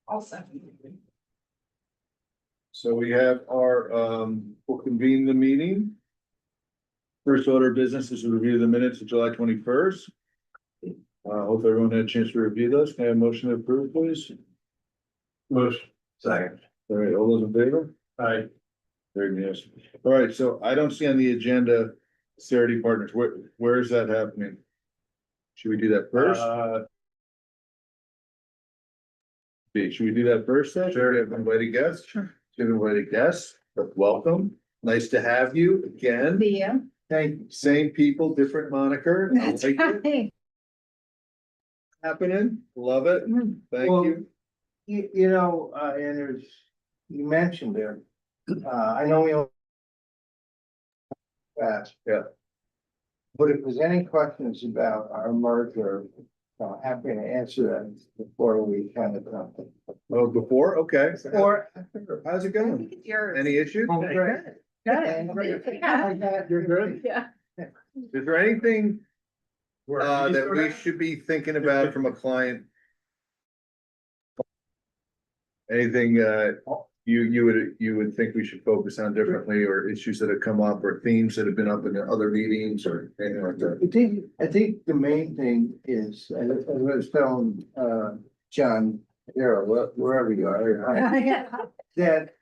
I'll second. So we have our, we'll convene the meeting. First order of business is to review the minutes of July 21st. Hope everyone had a chance to review those. Can I have a motion to approve, please? Motion. Second. All right, all those in favor? Aye. Very good. All right, so I don't see on the agenda, Sarity Partners, where is that happening? Should we do that first? Should we do that first then? Sure. We have invited guests. Sure. Invited guests, but welcome. Nice to have you again. See you. Thank you. Same people, different moniker. I That's like it. right. Happening. Love it. Thank Well, you. You know, and there's, you mentioned there, I know we don't. Fast. Yeah. But if there's any questions about our merger, happy to answer them before we kind of. Oh, before? Okay. Or. How's it I going? think it's yours. Any issues? Oh, great. Good. You're good. Yeah. Is there anything that we should be thinking about from a client? Anything you would think we should focus on differently, or issues that have come up, or themes that have been up in the other meetings, or anything like that? I think the main thing is, as I was telling, John, wherever you are, Yeah. that,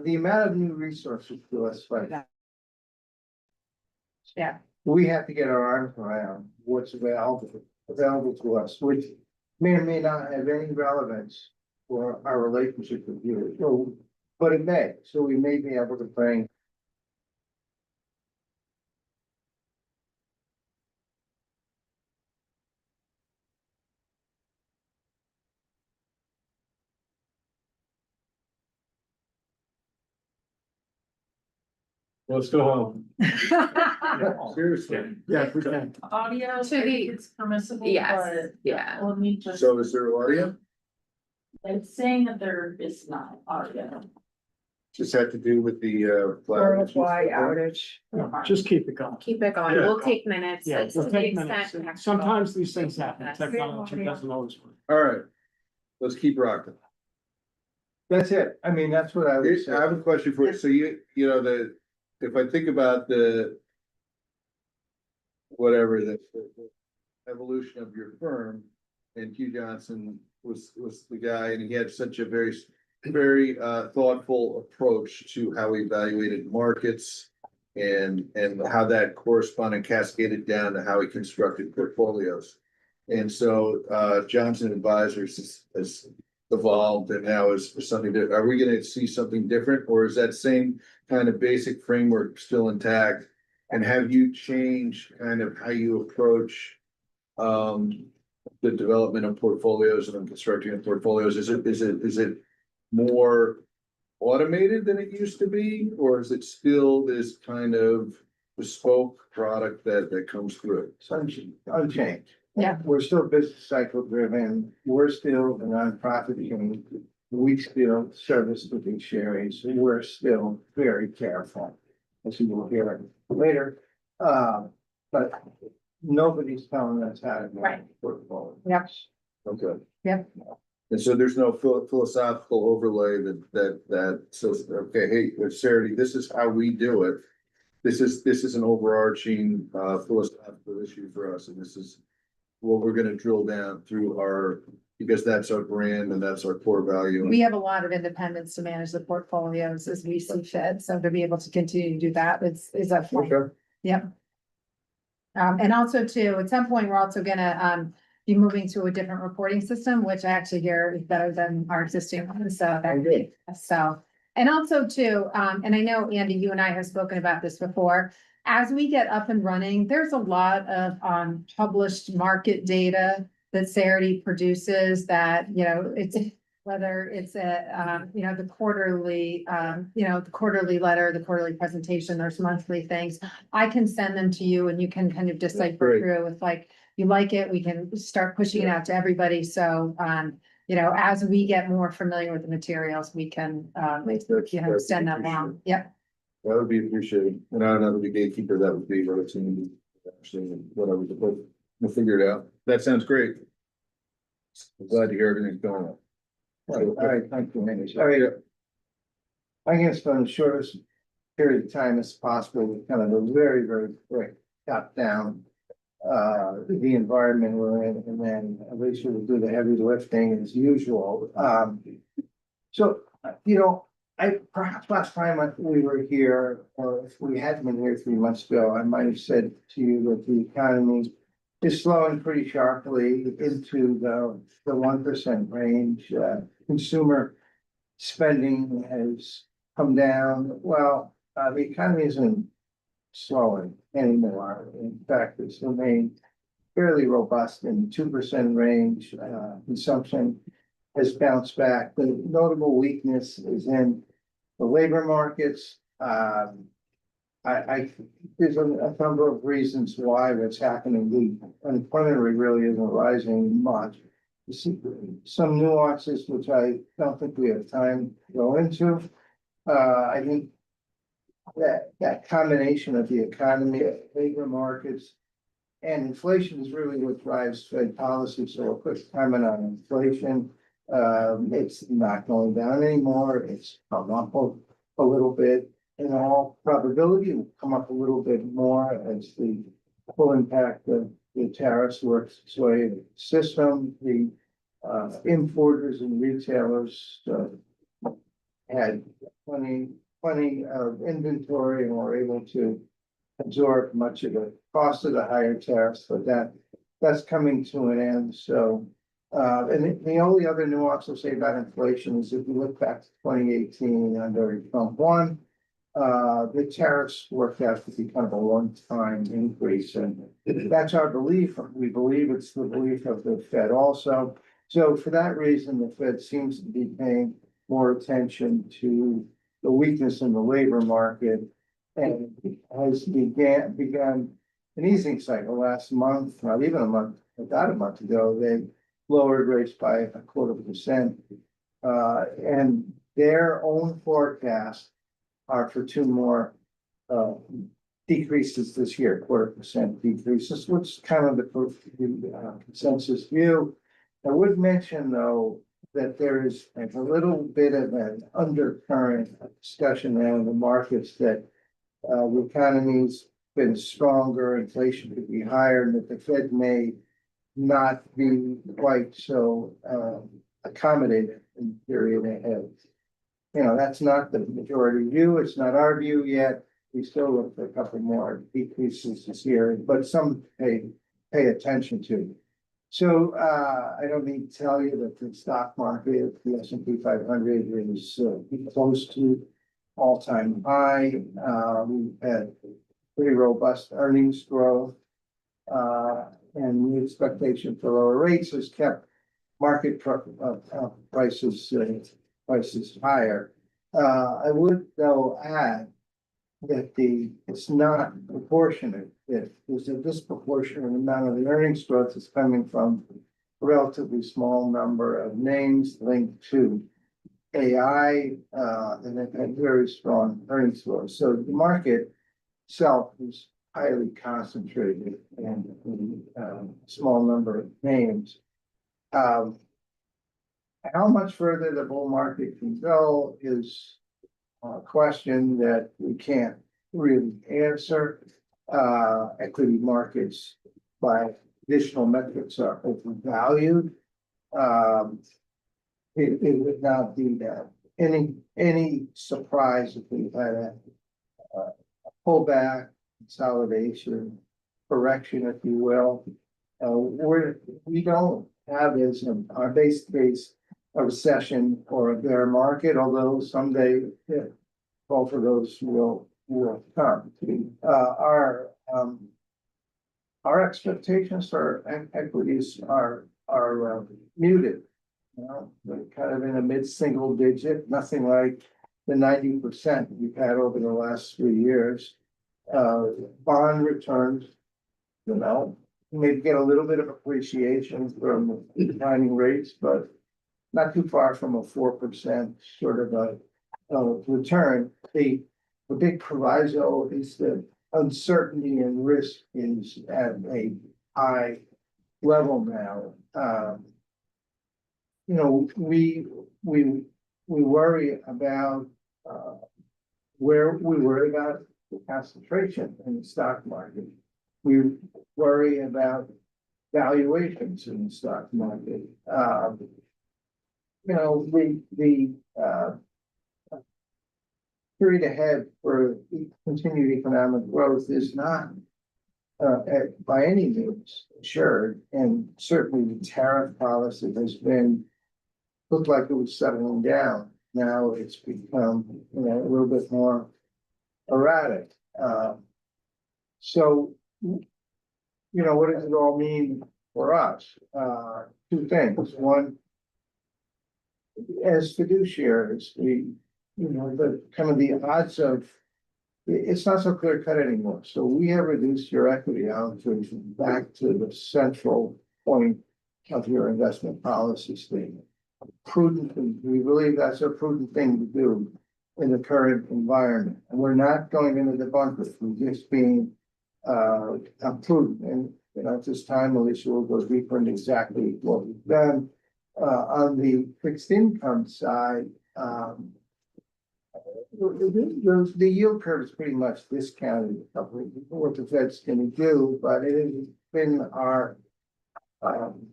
the amount of new resources to us, like. Yeah. We have to get our arms around what's available to us, which may or may not have any relevance for our relationship with you, so, but it may, so we may be able to bring. Let's go home. Seriously. Yeah, if we can. To Audio, I the- think it's permissible, Yes, but yeah. we'll need to, So is there audio? it's saying that there is not audio. Just had to do with the. Worldwide outage. Just keep it going. Keep it going. Yeah. We'll take minutes. Yeah, It's we'll to the take extent minutes. technical. Sometimes these things happen. That's Technology doesn't always work. All right, let's keep rocking. That's it, I mean, that's what I would say. I have a question for you. So you know, if I think about whatever the evolution of your firm, and Hugh Johnson was the guy, and he had such a very thoughtful approach to how he evaluated markets and how that corresponded cascaded down to how he constructed portfolios. And so Johnson Advisors has evolved and now is something that, are we gonna see something different, or is that same kind of basic framework still intact? And have you changed kind of how you approach the development of portfolios and constructing of portfolios? Is it more automated than it used to be, or is it still this kind of bespoke product that comes through? It's unchanged. Yeah. We're still business cycle driven, we're still a nonprofit, and we still service the fiduciaries, we're still very careful. As you will hear later, but nobody's telling us how to Right. manage portfolio. Yep. Okay. Yep. And so there's no philosophical overlay that says, okay, hey, with Sarity, this is how we do it. This is an overarching philosophical issue for us, and this is what we're gonna drill down through because that's our brand and that's our core value. We have a lot of independence to manage the portfolios as we see fit, so to be able to continue to do that is a. Okay. Yep. And also too, at some point, we're also gonna be moving to a different reporting system, which I actually hear is better than our existing one, so that could be, so. And also too, and I know, Andy, you and I have spoken about this before. As we get up and running, there's a lot of published market data that Sarity produces that, you know, it's whether it's you know, the quarterly letter, the quarterly presentation, there's monthly things. I can send them to you and you can kind of decipher Great. through if like you like it, we can start pushing it out to everybody. So you know, as we get more familiar with the materials, we can you know, send them down. Yep. That would be appreciated, and I don't know who the gatekeeper that would be, but it's actually whatever, but we'll figure it out. That sounds great. I'm glad to hear everything's going on. All right, thank you, Manish. All right. I'm gonna spend the shortest period of time as possible with kind of a very, very quick top down. The environment we're in, and then Alicia will do the heavy lifting as usual. So, perhaps last time we were here, or if we hadn't been here 3 months ago, I might have said to you that the economy is slowing pretty sharply into the 1% range. Consumer spending has come down. Well, the economy isn't slowing anymore. In fact, it's remained fairly robust in the 2% range. Consumption has bounced back. The notable weakness is in the labor markets. There's a number of reasons why that's happening. The unemployment rate really isn't rising much. You see some nuances, which I don't think we have time to go into. I think that combination of the economy, labor markets, and inflation is really what drives Fed policy. So a quick comment on inflation. It's not going down anymore. It's come up a little bit. In all probability, it will come up a little bit more as the full impact of the tariffs works its way in the system. The importers and retailers had plenty of inventory and were able to absorb much of the cost of the higher tariffs, but that's coming to an end. So, and the only other nuance I'll say about inflation is if you look back to 2018 under Trump 1, the tariffs worked out to be kind of a one-time increase, and that's our belief. We believe it's the belief of the Fed also. So for that reason, the Fed seems to be paying more attention to the weakness in the labor market and has begun an easing cycle last month, not even a month, about a month ago. They lowered rates by 0.25%, and their own forecast are for 2 more decreases this year, 0.25% decreases, which is kind of the consensus view. I would mention, though, that there is a little bit of an undercurrent discussion now in the markets that the economy's been stronger, inflation could be higher, and that the Fed may not be quite so accommodative in the period ahead. That's not the majority view. It's not our view yet. We still look for a couple more decreases this year, but some pay attention to. So I don't need to tell you that the stock market, the S&P 500 is close to all-time high. We've had pretty robust earnings growth, and the expectation for lower rates has kept market prices higher. I would, though, add that it's not proportionate. If there's a disproportionate amount of the earnings growth is coming from a relatively small number of names linked to AI, and they've had very strong earnings growth. So the market itself is highly concentrated in a small number of names. How much further the bull market can go is a question that we can't really answer. Equity markets by traditional metrics are overvalued. It would not be that any surprise if we had a pullback, consolidation, correction, if you will. We don't have as our base case a recession or a bear market, although someday both of those will come. Our expectations for equities are muted. They're kind of in a mid-single digit, nothing like the 90% we've had over the last 3 years. Bond returns, maybe get a little bit of appreciation from declining rates, but not too far from a 4% sort of a return. The big proviso is that uncertainty and risk is at a high level now. We we worry about, where we worry about the concentration in the stock market. We worry about valuations in the stock market. You know, period ahead for continued economic growth is not by any means assured, and certainly the tariff policy has been, looked like it was settling down. Now it's become, you know, a little bit more erratic. So, you know, what does it all mean for us? Two things. One, as fiduciaries, we, you know, the kind of the odds of, it's not so clear cut anymore. So we have reduced your equity allocation back to the central point of your investment policy statement. Prudent, we believe that's a prudent thing to do in the current environment. And we're not going into the bunkers, we're just being prudent. And, you know, at this time, Alicia will go deeper into exactly what we've done. On the fixed income side, the yield curve is pretty much discounted of what the Fed's gonna do, but it has been our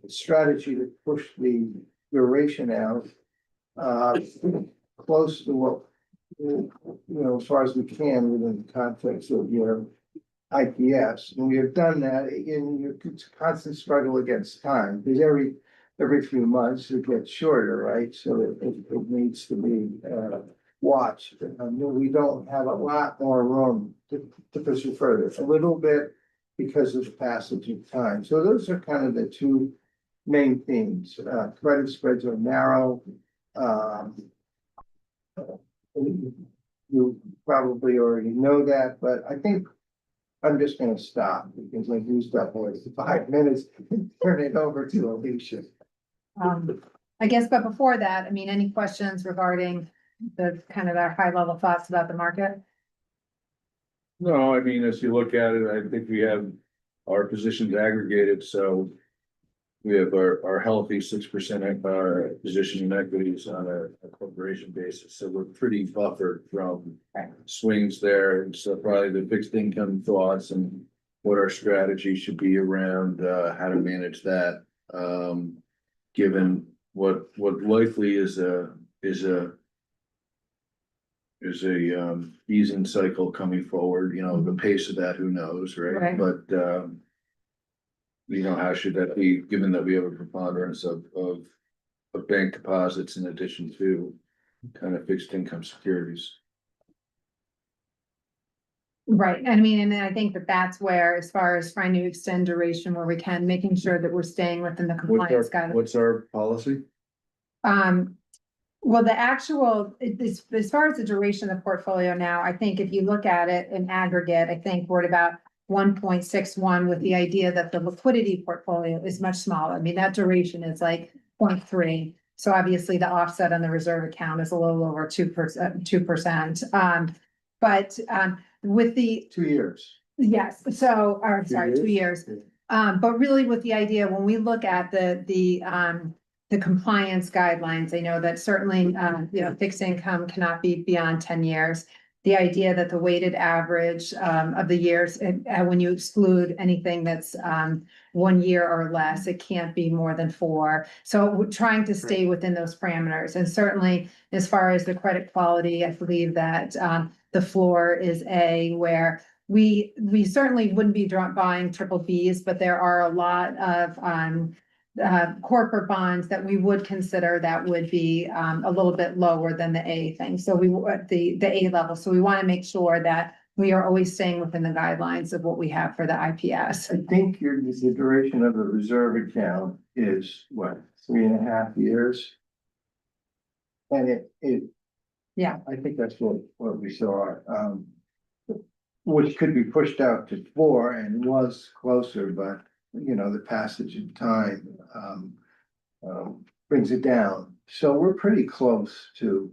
strategy to push the duration out close to what, you know, as far as we can within the context of your IPS. And we have done that in your constant struggle against time, because every few months it gets shorter, right? So it needs to be watched. We don't have a lot more room to push it further, a little bit because of the passage of time. So those are kind of the two main themes. Credit spreads are narrow. You probably already know that, but I think I'm just gonna stop because I've used up more than 5 minutes. Turn it over to Alicia. I guess, but before that, I mean, any questions regarding the kind of our high level thoughts about the market? No, I mean, as you look at it, I think we have our positions aggregated, so. We have our healthy 6% position in equities on a corporation basis, so we're pretty buffered from swings there. And so probably the fixed income thoughts and what our strategy should be around how to manage that. Given what likely is a easing cycle coming forward, you know, the pace of that, who knows, right? Right. But you know, how should that be, given that we have a preponderance of bank deposits in addition to kind of fixed income securities? Right, and I mean, and I think that that's where, as far as trying to extend duration where we can, making sure that we're staying within the compliance guidelines. What's our policy? Well, the actual, as far as the duration of the portfolio now, I think if you look at it in aggregate, I think we're at about 1.61, with the idea that the liquidity portfolio is much smaller. I mean, that duration is like 0.3. So obviously the offset on the reserve account is a little over 2%. But with the 2 years. yes, so, or sorry, 2 years. But really with the idea, when we look at the compliance guidelines, I know that certainly, you know, fixed income cannot be beyond 10 years. The idea that the weighted average of the years, when you exclude anything that's 1 year or less, it can't be more than 4. So we're trying to stay within those parameters. And certainly, as far as the credit quality, I believe that the floor is A, where we certainly wouldn't be buying triple Bs, but there are a lot of corporate bonds that we would consider that would be a little bit lower than the A thing. So we at the A level. So we want to make sure that we are always staying within the guidelines of what we have for the IPS. I think the duration of the reserve account is what, 3.5 years? And Yeah. I think that's what we saw, which could be pushed out to 4 and was closer, but you know, the passage of time brings it down. So we're pretty close to.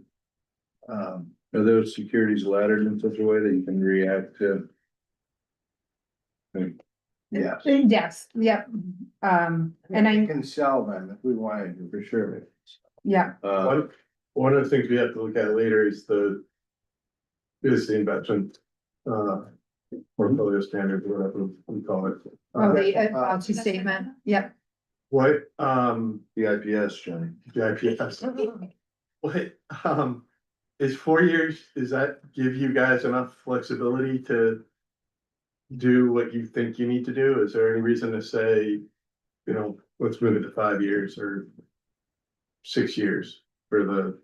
Are those securities laddered in such a way that you can react to? Yes. Yes, yep. And We I, can sell them if we wanted to, for sure. yeah, What one of the things we have to look at later is the investment, portfolio standard, whatever we call it. Oh, the policy statement, yep. What, The IPS, Johnny. the IPS, what, is 4 years, does that give you guys enough flexibility to do what you think you need to do? Is there any reason to say, you know, let's move it to 5 years or 6 years for the,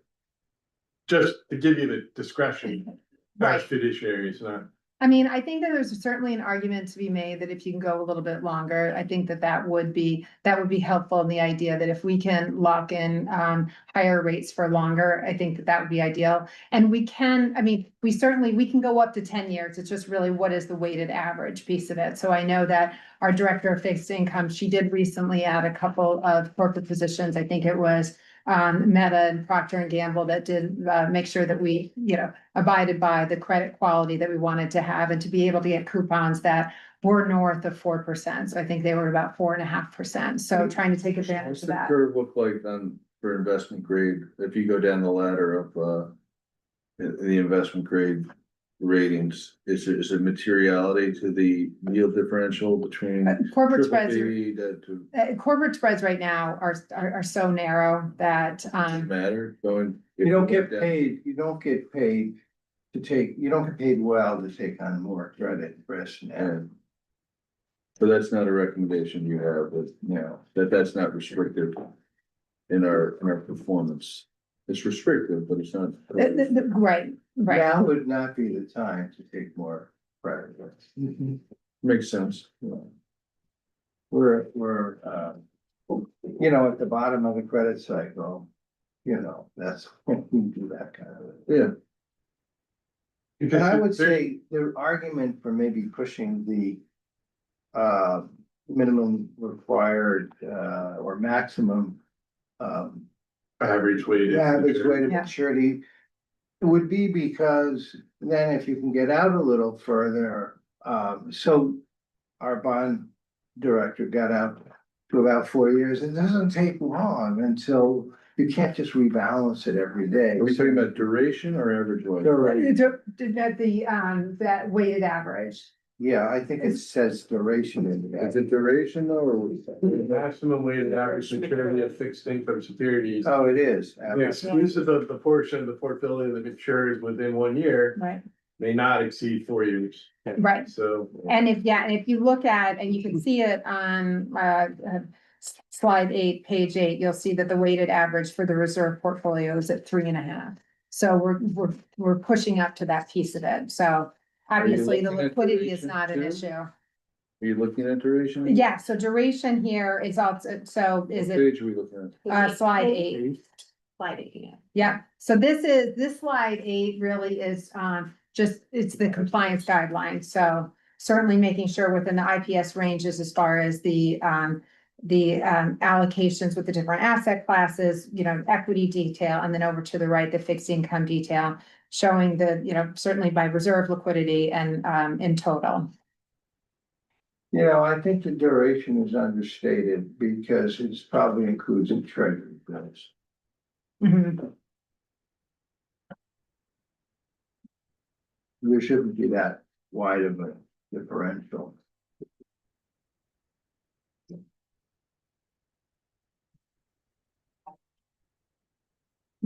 just to give you the discretion as fiduciaries, not. I mean, I think that there's certainly an argument to be made that if you can go a little bit longer, I think that that would be helpful in the idea that if we can lock in higher rates for longer, I think that that would be ideal. And we can, I mean, we can go up to 10 years. It's just really what is the weighted average piece of it. So I know that our director of fixed income, she did recently add a couple of corporate positions. I think it was Meta and Procter and Gamble that did make sure that we, you know, abided by the credit quality that we wanted to have and to be able to get coupons that were north of 4%. So I think they were about 4.5%. So trying to take advantage What's of the that. curve look like for investment grade, if you go down the ladder of, the investment grade ratings, is it materiality to the yield differential between? Corporate triple spreads, B to, corporate spreads right now are so narrow that, does it matter going? You don't get paid well to take on more credit risk now. Yeah. But that's not a recommendation you have, but, you know, that's not restrictive in our performance. It's restrictive, but it's not. right. Now would not be the time to take more credit risk. Makes sense. We're, you know, at the bottom of the credit cycle, you know, that's when we do that kind of thing. Yeah, And I would say the argument for maybe pushing the minimum required or maximum Average weighted. average rate of Yeah. maturity would be because then if you can get out a little further, so our bond director got out to about 4 years. It doesn't take long until you can't just rebalance it every day. are we talking about duration or average life? That weighted average. Yeah, I think it says duration in Is that. it duration though, or? Maximum weighted average maturity of fixed income securities. Oh, it is. Exclusive of the portion of the portfolio that matures within 1 year Right. may not exceed 4 years. Right. So. And if you look at, and you can see it on slide 8, page 8, you'll see that the weighted average for the reserve portfolio is at 3.5. So we're pushing up to that piece of it. So obviously the looking at liquidity is duration not an too? issue. Are you looking at duration? Yeah, so duration here is also, so What is it page are we looking at? slide 8? Slide 8, yeah. Yeah, so this slide 8 really is just, it's the compliance guidelines, so certainly making sure within the IPS ranges as far as the allocations with the different asset classes, you know, equity detail, and then over to the right, the fixed income detail, showing the, you know, certainly by reserve liquidity and in total. You know, I think the duration is understated because it's probably includes in treasury bills. Mhm. There shouldn't be that wide of a differential.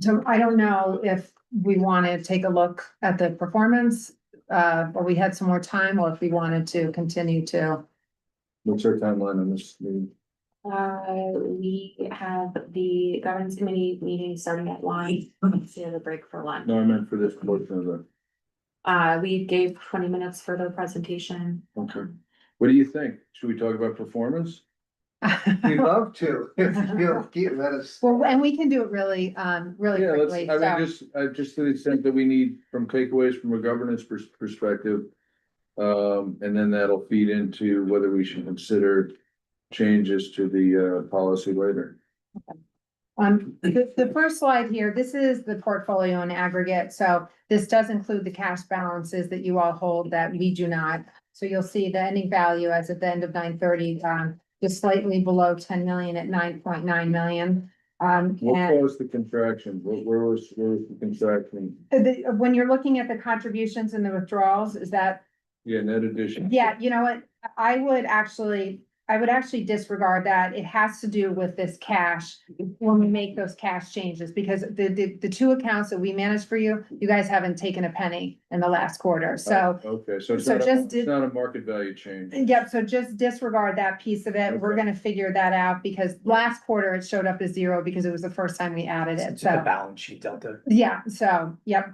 So I don't know if we want to take a look at the performance, or we had some more time, or if we wanted to continue to. What's our timeline on this meeting? We have the governance committee meeting starting at 1, so you have a break for lunch. No, I meant for this portion of the, We gave 20 minutes for the presentation. okay. What do you think? Should we talk about performance? We'd love to, if you'll let us. Well, and we can do it really, really Yeah, let's, quickly, I mean, so, just to the extent that we need from takeaways from a governance perspective. And then that'll feed into whether we should consider changes to the policy later. the first slide here, this is the portfolio in aggregate, so this does include the cash balances that you all hold that we do not. So you'll see the ending value as at the end of 9/30, just slightly below 10 million at 9.9 million. What And caused the contraction? Where was the contraction? when you're looking at the contributions and the withdrawals, is that, Yeah, net addition. yeah, you know what? I would actually disregard that. It has to do with this cash when we make those cash changes, because the two accounts that we manage for you, you guys haven't taken a penny in the last quarter, so. Okay, so so just it's not a market value change. Yep, so just disregard that piece of it. We're Okay. gonna figure that out because last quarter it showed up as zero because it was the first time we added it, It's just a so, balance sheet delta. yeah, so, yep.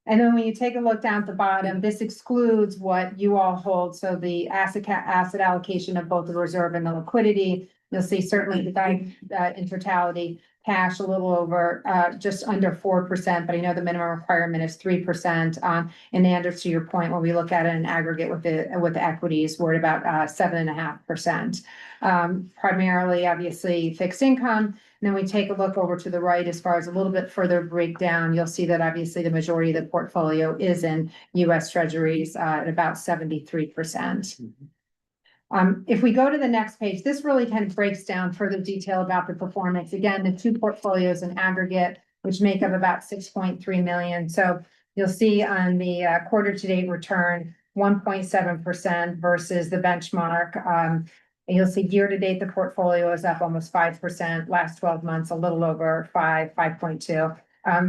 And then when you take a look down at the bottom, this excludes what you all hold, so the asset allocation of both the reserve and the liquidity. You'll see certainly the guide, in totality, cash a little over, just under 4%, but I know the minimum requirement is 3%. And Anders, to your point, when we look at it in aggregate with the equities, we're at about 7.5%. Primarily, obviously, fixed income. And then we take a look over to the right, as far as a little bit further breakdown, you'll see that obviously the majority of the portfolio is in US Treasuries, at about 73%. If we go to the next page, this really kind of breaks down further detail about the performance. Again, the two portfolios in aggregate, which make up about 6.3 million. So you'll see on the quarter to date return, 1.7% versus the benchmark. And you'll see year to date, the portfolio is up almost 5%, last 12 months, a little over 5.2.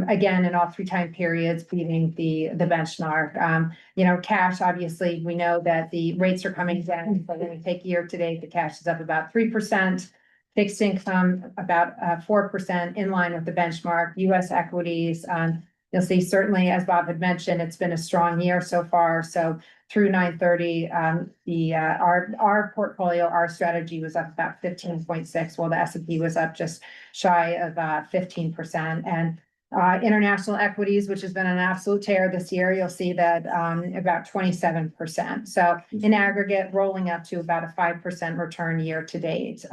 Again, in all three time periods, beating the benchmark. You know, cash, obviously, we know that the rates are coming down, so when we take year to date, the cash is up about 3%. Fixed income, about 4%, in line with the benchmark. US equities, you'll see certainly, as Bob had mentioned, it's been a strong year so far, so through 9/30, our portfolio, our strategy was up about 15.6, while the S&P was up just shy of 15%. And international equities, which has been an absolute tear this year, you'll see that about 27%. So in aggregate, rolling up to about a 5% return year to date.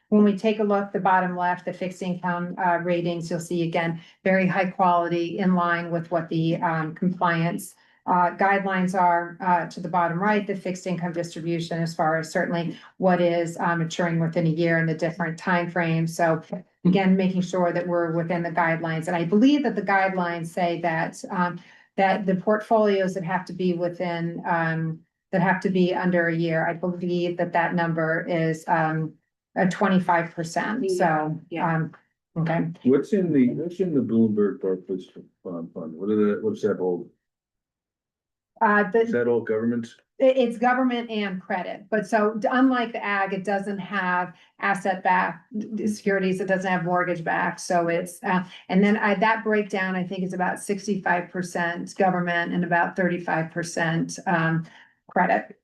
When we take a look, the bottom left, the fixed income ratings, you'll see again, very high quality, in line with what the compliance guidelines are. To the bottom right, the fixed income distribution, as far as certainly what is maturing within a year and the different timeframes. So again, making sure that we're within the guidelines. And I believe that the guidelines say that that the portfolios that have to be within that have to be under a year, I believe that that number is 25%. So, Yeah. okay. What's in the Bloomberg Barclays Fund? What's that hold? Is that all government? It's government and credit, but so unlike the ag, it doesn't have asset backed securities, it doesn't have mortgage backed, so it's, and then that breakdown, I think, is about 65% government and about 35% credit.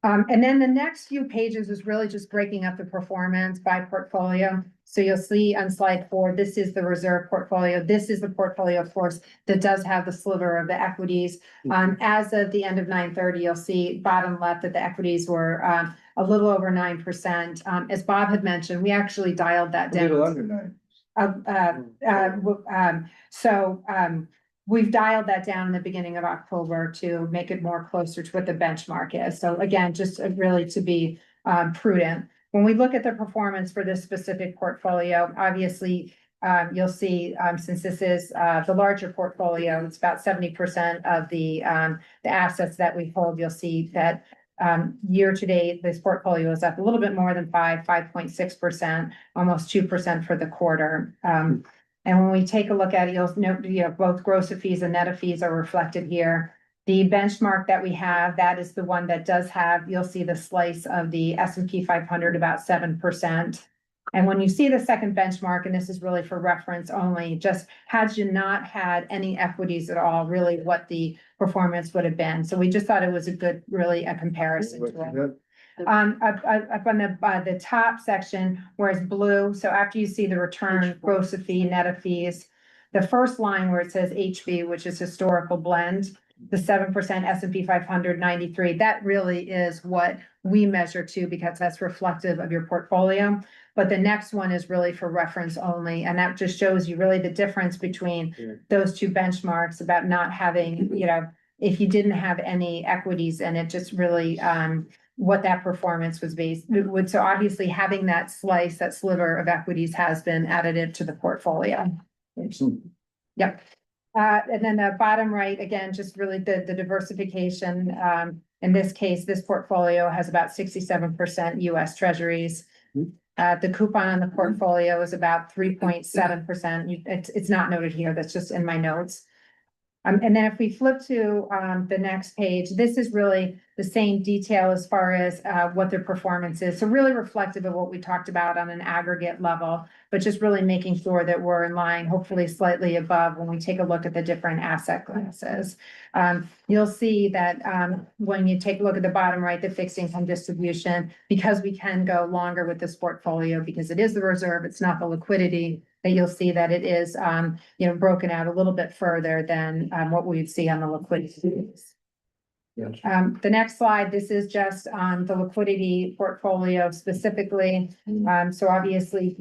And then the next few pages is really just breaking up the performance by portfolio. So you'll see on slide 4, this is the reserve portfolio. This is the portfolio, of course, that does have the sliver of the equities. As of the end of 9/30, you'll see bottom left that the equities were a little over 9%. As Bob had mentioned, we actually dialed that A down. little under 9. We've dialed that down in the beginning of October to make it more closer to what the benchmark is. So again, just really to be prudent. When we look at the performance for this specific portfolio, obviously, you'll see, since this is the larger portfolio, it's about 70% of the assets that we hold. You'll see that year to date, this portfolio is up a little bit more than 5.6%, almost 2% for the quarter. And when we take a look at it, you'll note, you know, both gross of fees and net of fees are reflected here. The benchmark that we have, that is the one that does have, you'll see the slice of the S&P 500, about 7%. And when you see the second benchmark, and this is really for reference only, just had you not had any equities at all, really what the performance would have been. So we just thought it was a good, really a comparison to it. Up on the top section where it's blue, so after you see the return, gross of fee, net of fees, the first line where it says HB, which is historical blend, the 7% S&P 500 93, that really is what we measure to, because that's reflective of your portfolio. But the next one is really for reference only, and that just shows you really the difference between those two benchmarks about not having, you know, if you didn't have any equities, and it just really what that performance was based, so obviously having that slice, that sliver of equities has been additive to the portfolio. Yep. And then the bottom right, again, just really the diversification. In this case, this portfolio has about 67% US Treasuries. The coupon on the portfolio is about 3.7%. It's not noted here, that's just in my notes. And then if we flip to the next page, this is really the same detail as far as what their performance is. So really reflective of what we talked about on an aggregate level, but just really making sure that we're in line, hopefully slightly above when we take a look at the different asset classes. You'll see that when you take a look at the bottom right, the fixed income distribution, because we can go longer with this portfolio, because it is the reserve, it's not the liquidity, that you'll see that it is, broken out a little bit further than what we'd see on the liquidity. The next slide, this is just on the liquidity portfolio specifically. So obviously,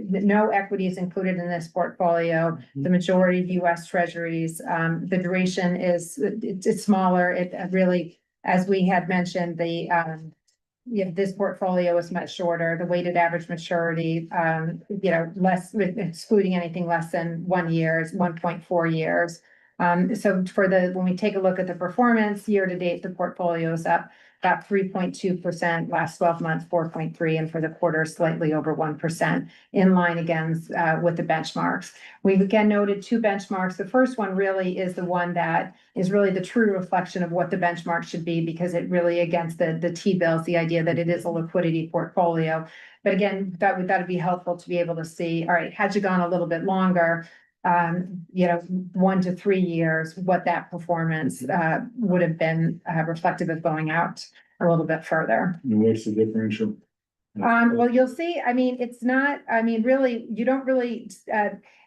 no equity is included in this portfolio. The majority of US Treasuries, the duration it's smaller. It really, as we had mentioned, this portfolio is much shorter. The weighted average maturity, less, excluding anything less than 1 year, is 1.4 years. So when we take a look at the performance year to date, the portfolio is up about 3.2%, last 12 months, 4.3%, and for the quarter, slightly over 1%, in line again with the benchmarks. We've again noted 2 benchmarks. The first one really is the one that is really the true reflection of what the benchmark should be, because it really against the T-bills, the idea that it is a liquidity portfolio. But again, that'd be helpful to be able to see, all right, had you gone a little bit longer, 1 to 3 years, what that performance would have been reflective of going out a little bit further. And what's the differential? Well, you'll see, it's not, really, you don't really,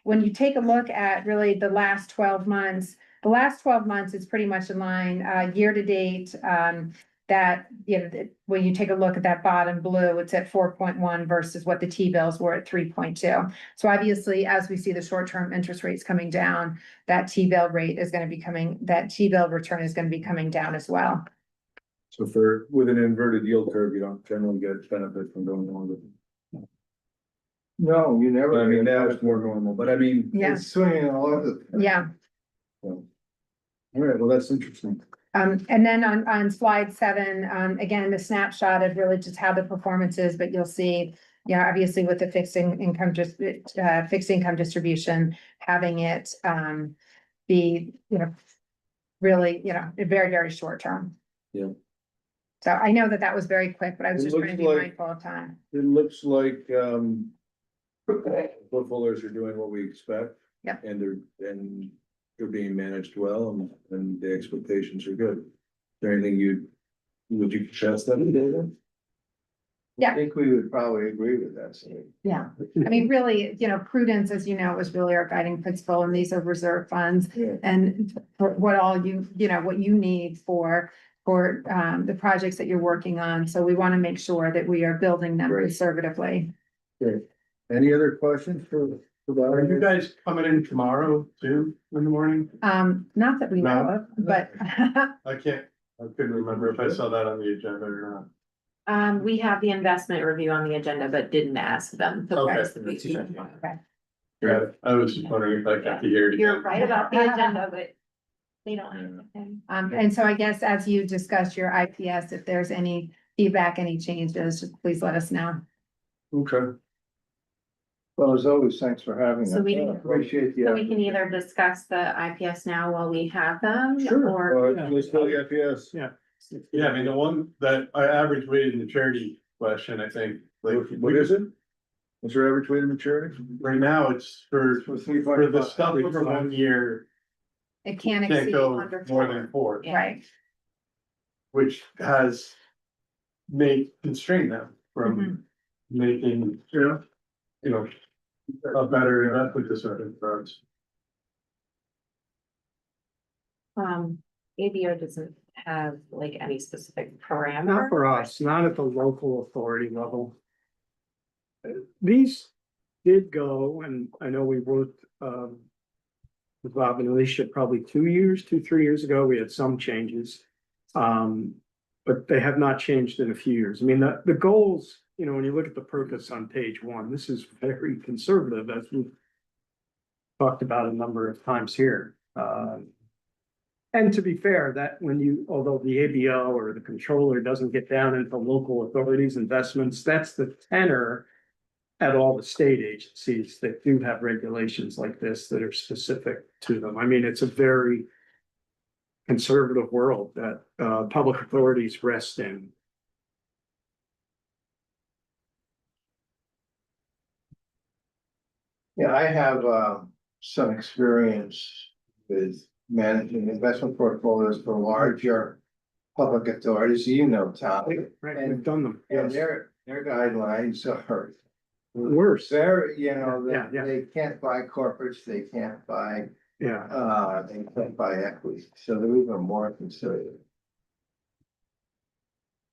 when you take a look at really the last 12 months, it's pretty much in line, year to date, that, when you take a look at that bottom blue, it's at 4.1 versus what the T-bills were at 3.2. So obviously, as we see the short-term interest rates coming down, that T-bill return is going to be coming down as well. So with an inverted yield curve, you don't generally get benefit from going longer. No, you never. Now it's more normal, but Yeah, It's swinging all over. yeah. all right, well, that's interesting. And then on slide 7, again, the snapshot of really just how the performance is, but you'll see, obviously with the fixed income distribution, having it be, really, very, very short term. Yeah. So I know that was very quick, but I was It just trying to be looks like- mindful of time. It looks like portfolios are doing what we expect. Yep. And they're being managed well, and the expectations are good. Is there anything would you suggest them, David? Yeah. I think we would probably agree with that, Steve. Yeah, really, prudence, as you know, is really our guiding principle, and these are reserve funds. Yeah. And for what you need for the projects that you're working on. So we want to make sure that we are building them Great. conservatively. Okay. Any other questions for? Are you guys coming in tomorrow too, in the morning? Not that we know No. of, but I couldn't remember if I saw that on the agenda or not. We have the investment review on the agenda, but didn't ask them. to Okay. price the meeting. Got it. I was just wondering if I got to hear it You're again. right about the agenda, but they don't. have anything. and so I guess as you discuss your IPS, if there's any feedback, any changes, just please let us know. Okay. Well, as always, thanks for having us. So we- Appreciate the. So we can either discuss the IPS now while we have them, Sure. or Let's go to IPS. Yeah. Yeah, the one that I average weighted maturity question, I think, like. What is it? What's your average weighted maturity? Right now, it's for For the stuff over 1 year, It can't can't exceed go under more than 4, Yeah. right? which has constrained them from making, a better investment decision for us. ABO doesn't have like any specific parameter. Not for us, not at the local authority level. These did go, and I know we worked with Bob and Alicia probably 2 years, 3 years ago, we had some changes. But but they have not changed in a few years. I mean, the goals, you know, when you look at the purpose on page one, this is very conservative, as we've talked about a number of times here. And to be fair, that when you, although the ABO or the controller doesn't get down into local authorities' investments, that's the tenor at all the state agencies that do have regulations like this that are specific to them. I mean, it's a very conservative world that public authorities rest in. Yeah, I have some experience with managing investment portfolios for larger public authorities, you know, Tom. Right, we've done them. And Yes. their guidelines are Worse. very, you know, Yeah, yeah. they can't buy corporates, they can't buy, Yeah, they can't buy equity, so they're even more conservative.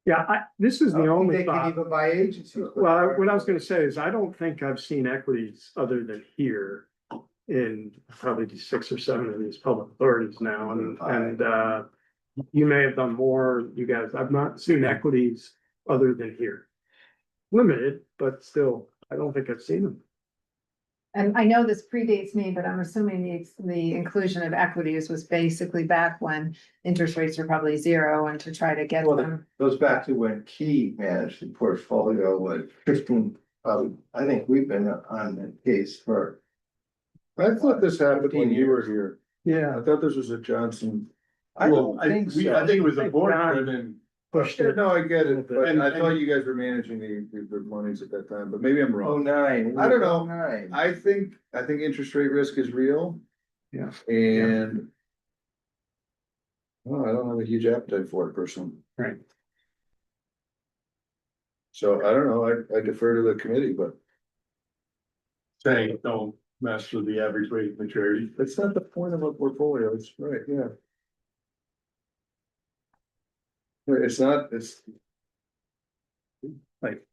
yeah, this is the They only can thought. even buy agencies. Well, what I was gonna say is I don't think I've seen equities other than here in probably 6 or 7 of these public authorities now, and you may have done more, you guys, I've not seen equities other than here. Limited, but still, I don't think I've seen them. And I know this predates me, but I'm assuming the inclusion of equities was basically back when interest rates were probably zero and to try to get Well, them. Goes back to when Key managed the portfolio, like 15, I think we've been on the case for. I thought this happened when you were here. Yeah. I thought this was a Johnson. I don't I think so. think it was a Thank board God. driven. Pushed it. No, I get it, but And- I thought you guys were managing the monies at that time, but maybe I'm Oh, wrong. 09. I don't know. 09. I think interest rate risk is real. Yeah. And. Well, I don't have a huge appetite for it personally. Right. So I don't know, I defer to the committee, but Saying don't mess with the average rate of maturity. that's not the point of a portfolio, it's right, yeah. It's not, it's. Like-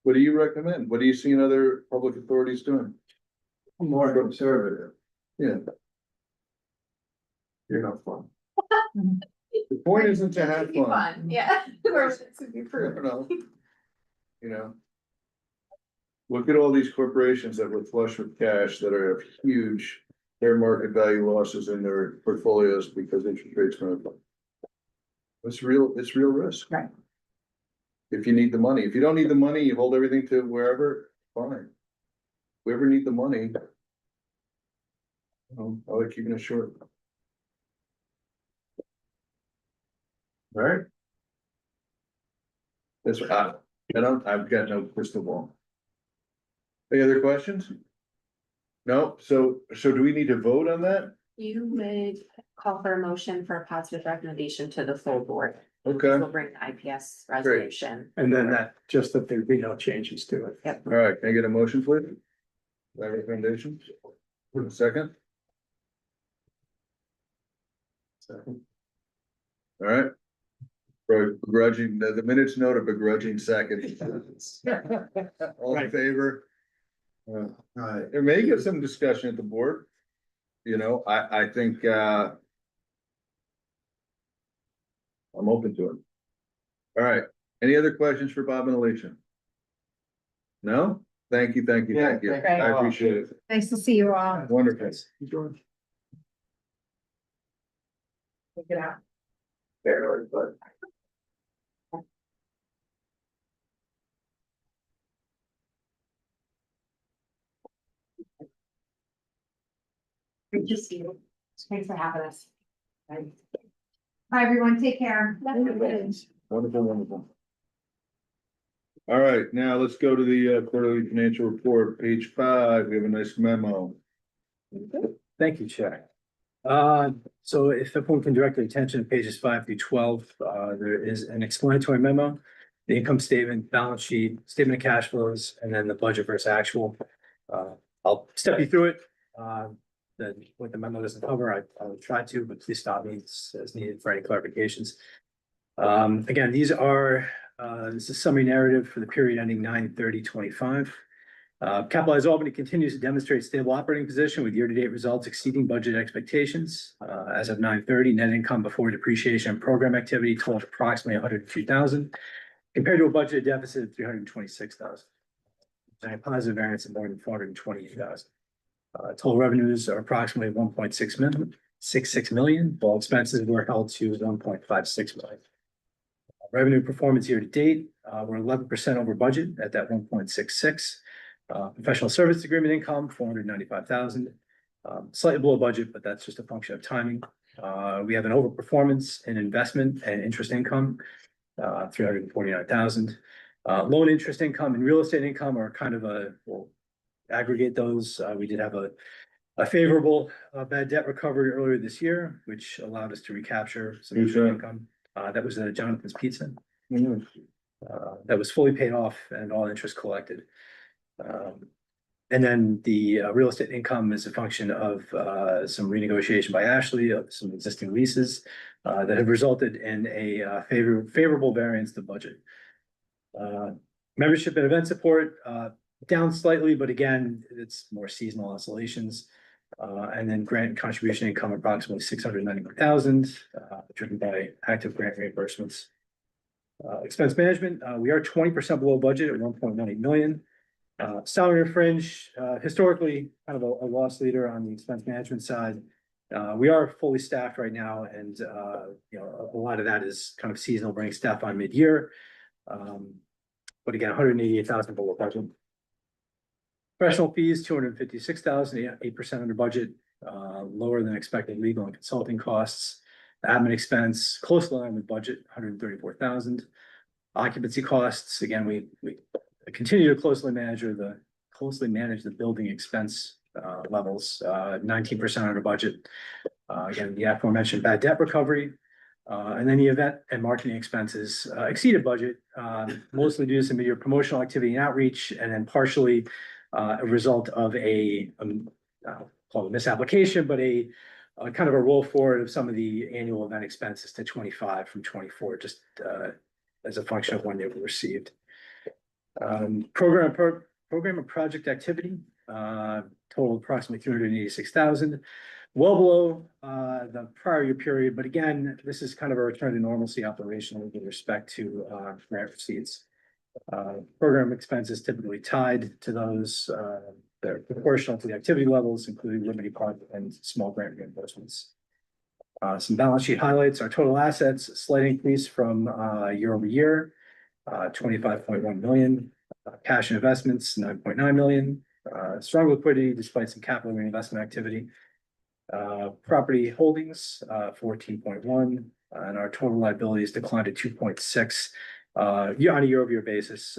What do you recommend? What do you see in other public authorities doing? More conservative. Yeah. You're not fun. The point isn't to have fun. Yeah. You know. You know. Look at all these corporations that were flush with cash that are huge fair market value losses in their portfolios because interest rates went up. It's real risk. Right. If you need the money, if you don't need the money, you hold everything to wherever, fine. If we ever need the money. I like keeping it short. All right. That's I've got no crystal ball. Any other questions? No, so do we need to vote on that? You would call for a motion for a positive recommendation to the full board. Okay, We'll bring the IPS resolution. And then that, just that there be no changes to it. Yep. all right, can I get a motion, please? That recommendation? Second? Second. All right. For begrudging, the minutes note a begrudging second. All in favor? There may get some discussion at the board. You know, I think, I'm open to it. All right, any other questions for Bob and Alicia? No? Thank you. Yeah, thank you. I appreciate it. Nice to see you all. Wonderful. George. Get out. Fairly, but. Good to see you. Thanks for having us. Bye, everyone. Take care. Wonderful. All right, now let's go to the quarterly financial report, page 5. We have a nice memo. Thank you, Chair. So if everyone can direct their attention to pages 5 through 12, there is an explanatory memo. The income statement, balance sheet, statement of cash flows, and then the budget versus actual. I'll step you through it. What the memo doesn't cover, I'll try to, but please stop me as needed for any clarifications. Again, this is summary narrative for the period ending 9/30/25. Capitalized Albany continues to demonstrate stable operating position with year-to-date results exceeding budget expectations. As of 9/30, net income before depreciation and program activity totaled approximately 102,000 compared to a budgeted deficit of 326,000. A positive variance of more than 428,000. Total revenues are approximately 1.66 million, while expenses were held to 1.56 million. Revenue performance year to date, we're 11% over budget at that 1.66. Professional service agreement income, 495,000. Slightly below budget, but that's just a function of timing. We have an overperformance in investment and interest income, 349,000. Loan interest income and real estate income are kind of we'll aggregate those. We did have a favorable bad debt recovery earlier this year, which allowed us to recapture some Who's interest that? income. That was Jonathan's Pizza. That was fully paid off and all interest collected. And then the real estate income is a function of some renegotiation by Ashley of some existing leases that have resulted in a favorable variance to budget. Membership and event support down slightly, but again, it's more seasonal oscillations. And then grant contribution income approximately 691,000, driven by active grant reimbursements. Expense management, we are 20% below budget at 1.98 million. Salary and fringe, historically kind of a loss leader on the expense management side. We are fully staffed right now, and you know, a lot of that is kind of seasonal, bringing staff on mid-year. But again, 188,000 below budget. Professional fees, 256,000, 8% under budget, lower than expected legal and consulting costs. Admin expense, close to line with budget, 134,000. Occupancy costs, again, we continue to closely manage the building expense levels, 19% under budget. Again, the aforementioned bad debt recovery, and then the event and marketing expenses exceeded budget, mostly due to some mid-year promotional activity and outreach, and then partially a result of call it misapplication, but a kind of a roll forward of some of the annual event expenses to 25 from 24, just as a function of when they were received. Program and project activity, total approximately 386,000, well below the prior year period. But again, this is kind of a return to normalcy operationally with respect to grant receipts. Program expenses typically tied to those that are proportional to the activity levels, including Liberty Park and small grant reimbursements. Some balance sheet highlights, our total assets, slight increase from year over year, 25.1 million. Cash and investments, 9.9 million. Strong liquidity despite some capital reinvestment activity. Property holdings, 14.1, and our total liabilities declined to 2.6 on a year-over-year basis,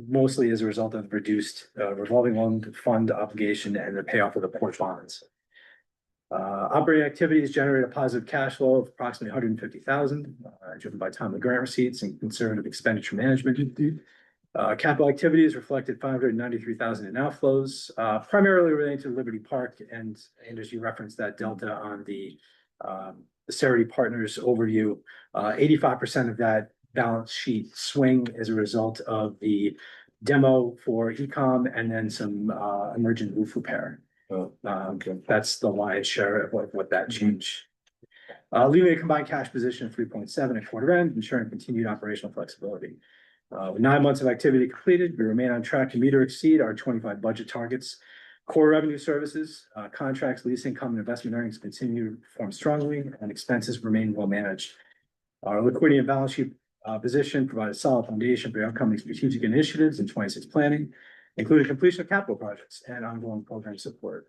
mostly as a result of reduced revolving loan fund obligation and the payoff of the port bonds. Operating activities generate a positive cash flow of approximately 150,000, driven by timely grant receipts and conservative expenditure management. Capital activities reflected 593,000 in outflows, primarily relating to Liberty Park, and as you referenced that delta on the Cerity Partners overview, 85% of that balance sheet swing as a result of the demo for e-com and then some emergent roof repair. Okay. That's the lion's share of what that change. Leaving a combined cash position of 3.7 at quarter end, ensuring continued operational flexibility. With 9 months of activity completed, we remain on track to meet or exceed our 25 budget targets. Core revenue services, contracts, lease income, and investment earnings continue to perform strongly, and expenses remain well managed. Our liquidity and balance sheet position provide a solid foundation for upcoming strategic initiatives in 26 planning, including completion of capital projects and ongoing program support.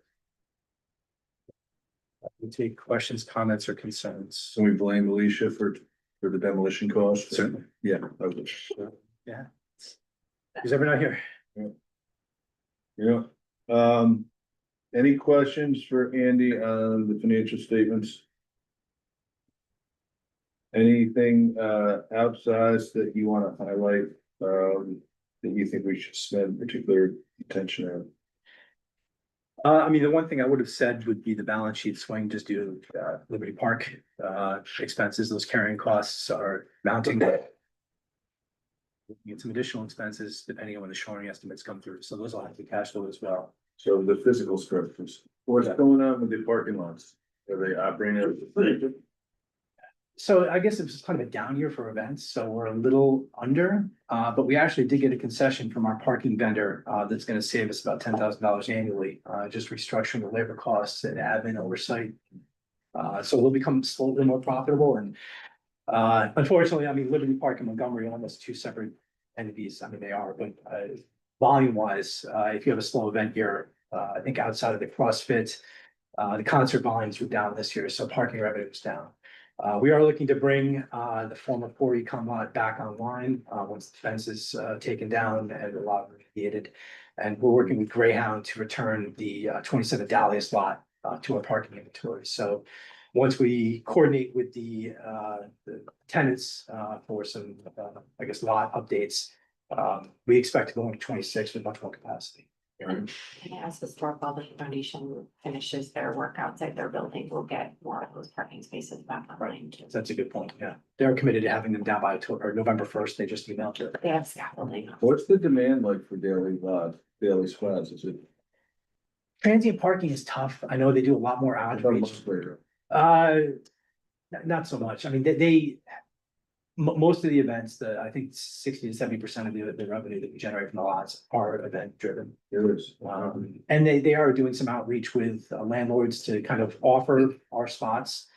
We take questions, comments, or concerns. So we blame Alicia for the demolition costs? Certainly. Yeah. Okay. Yeah. Who's ever not here? Yeah. Any questions for Andy on the financial statements? Anything outsized that you want to highlight that you think we should spend particular attention on? I mean, the one thing I would have said would be the balance sheet swing just due to Liberty Park expenses. Those carrying costs are mounting. Get some additional expenses depending on when the shoring estimates come through, so those will have to be cash flow as well. So the physical structures, what's going on with the parking lots? Are they operating? So I guess it was kind of a down year for events, so we're a little under, but we actually did get a concession from our parking vendor, that's gonna save us about $10,000 annually, just restructuring the labor costs and admin oversight. So we'll become slightly more profitable and, unfortunately, I mean, Liberty Park and Montgomery are almost two separate entities. I mean, they are, but, volume wise, if you have a slow event year, I think outside of the CrossFit, the concert volumes were down this year, so parking revenue was down. We are looking to bring the former 4E lot back online once the fence is taken down and the lot remediated. And we're working with Greyhound to return the 27 Dahlias lot to our parking inventory. So once we coordinate with the tenants for some, I guess, lot updates, we expect to go into 26 with much more capacity. And as the Historic Building Foundation finishes their work outside their building, we'll get more of those parking spaces back online too. That's a good point, yeah. They're committed to having them down by October, November 1st. They just emailed it. They have scaffolding. What's the demand like for daily spots? Is it? Transient parking is tough. I know they do a lot more outreach. Later. Not so much. I mean, most of the events, I think 60 to 70% of the revenue that we generate from the lots are event driven. There is. And they are doing some outreach with landlords to kind of offer our spots.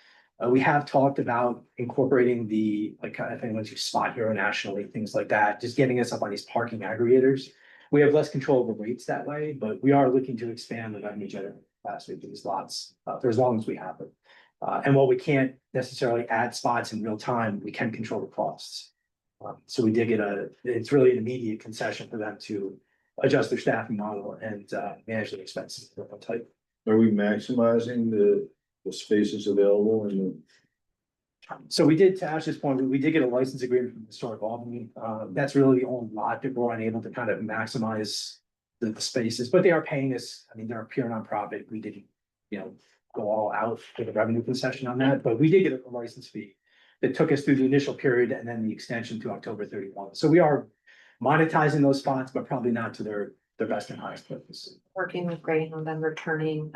We have talked about incorporating the, like, kind of thing, once you spot hero nationally, things like that, just getting us up on these parking aggregators. We have less control over rates that way, but we are looking to expand the revenue generating capacity for these lots for as long as we have it. And while we can't necessarily add spots in real time, we can control the costs. So we did get it's really an immediate concession for them to adjust their staffing model and manage their expenses. Are we maximizing the spaces available in the? So we did, to Ash's point, we did get a license agreement from Historic Albany. That's really the only lot that we're unable to kind of maximize the spaces, but they are paying us. I mean, they're a pure nonprofit. We didn't, go all out for the revenue concession on that, but we did get a license fee that took us through the initial period and then the extension to October 31. So we are monetizing those spots, but probably not to their best and highest purpose. Working with Greyhound on returning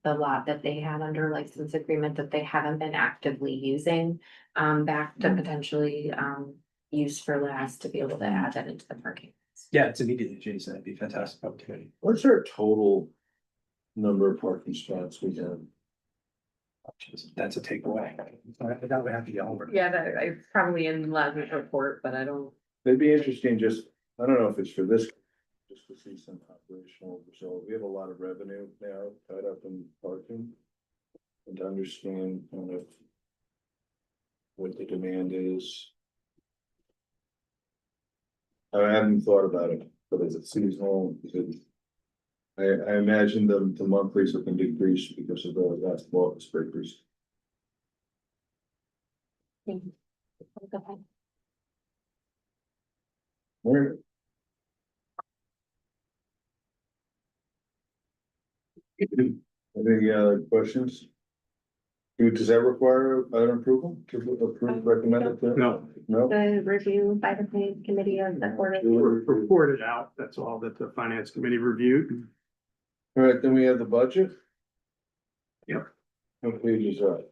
the lot that they had under license agreement that they haven't been actively using back to potentially use for last to be able to add that into the parking. Yeah, it's immediately adjacent. It'd be a fantastic opportunity. What's our total number of parking spots we have? That's a takeaway. That would have to get over. Yeah, that I probably in last report, but I don't. It'd be interesting, I don't know if it's for this, just to see some operational result. We have a lot of revenue now tied up in parking. And to understand kind of what the demand is. I haven't thought about it, but is it seasonal? Is it? I imagine the monthlies have been decreased because of the last ball breakers. Where? Any questions? Does that require an approval to approve, recommend it? No, No? The review by the committee of the board. reported out. That's all that the finance committee reviewed. All right, then we have the budget. Yep. What page is that?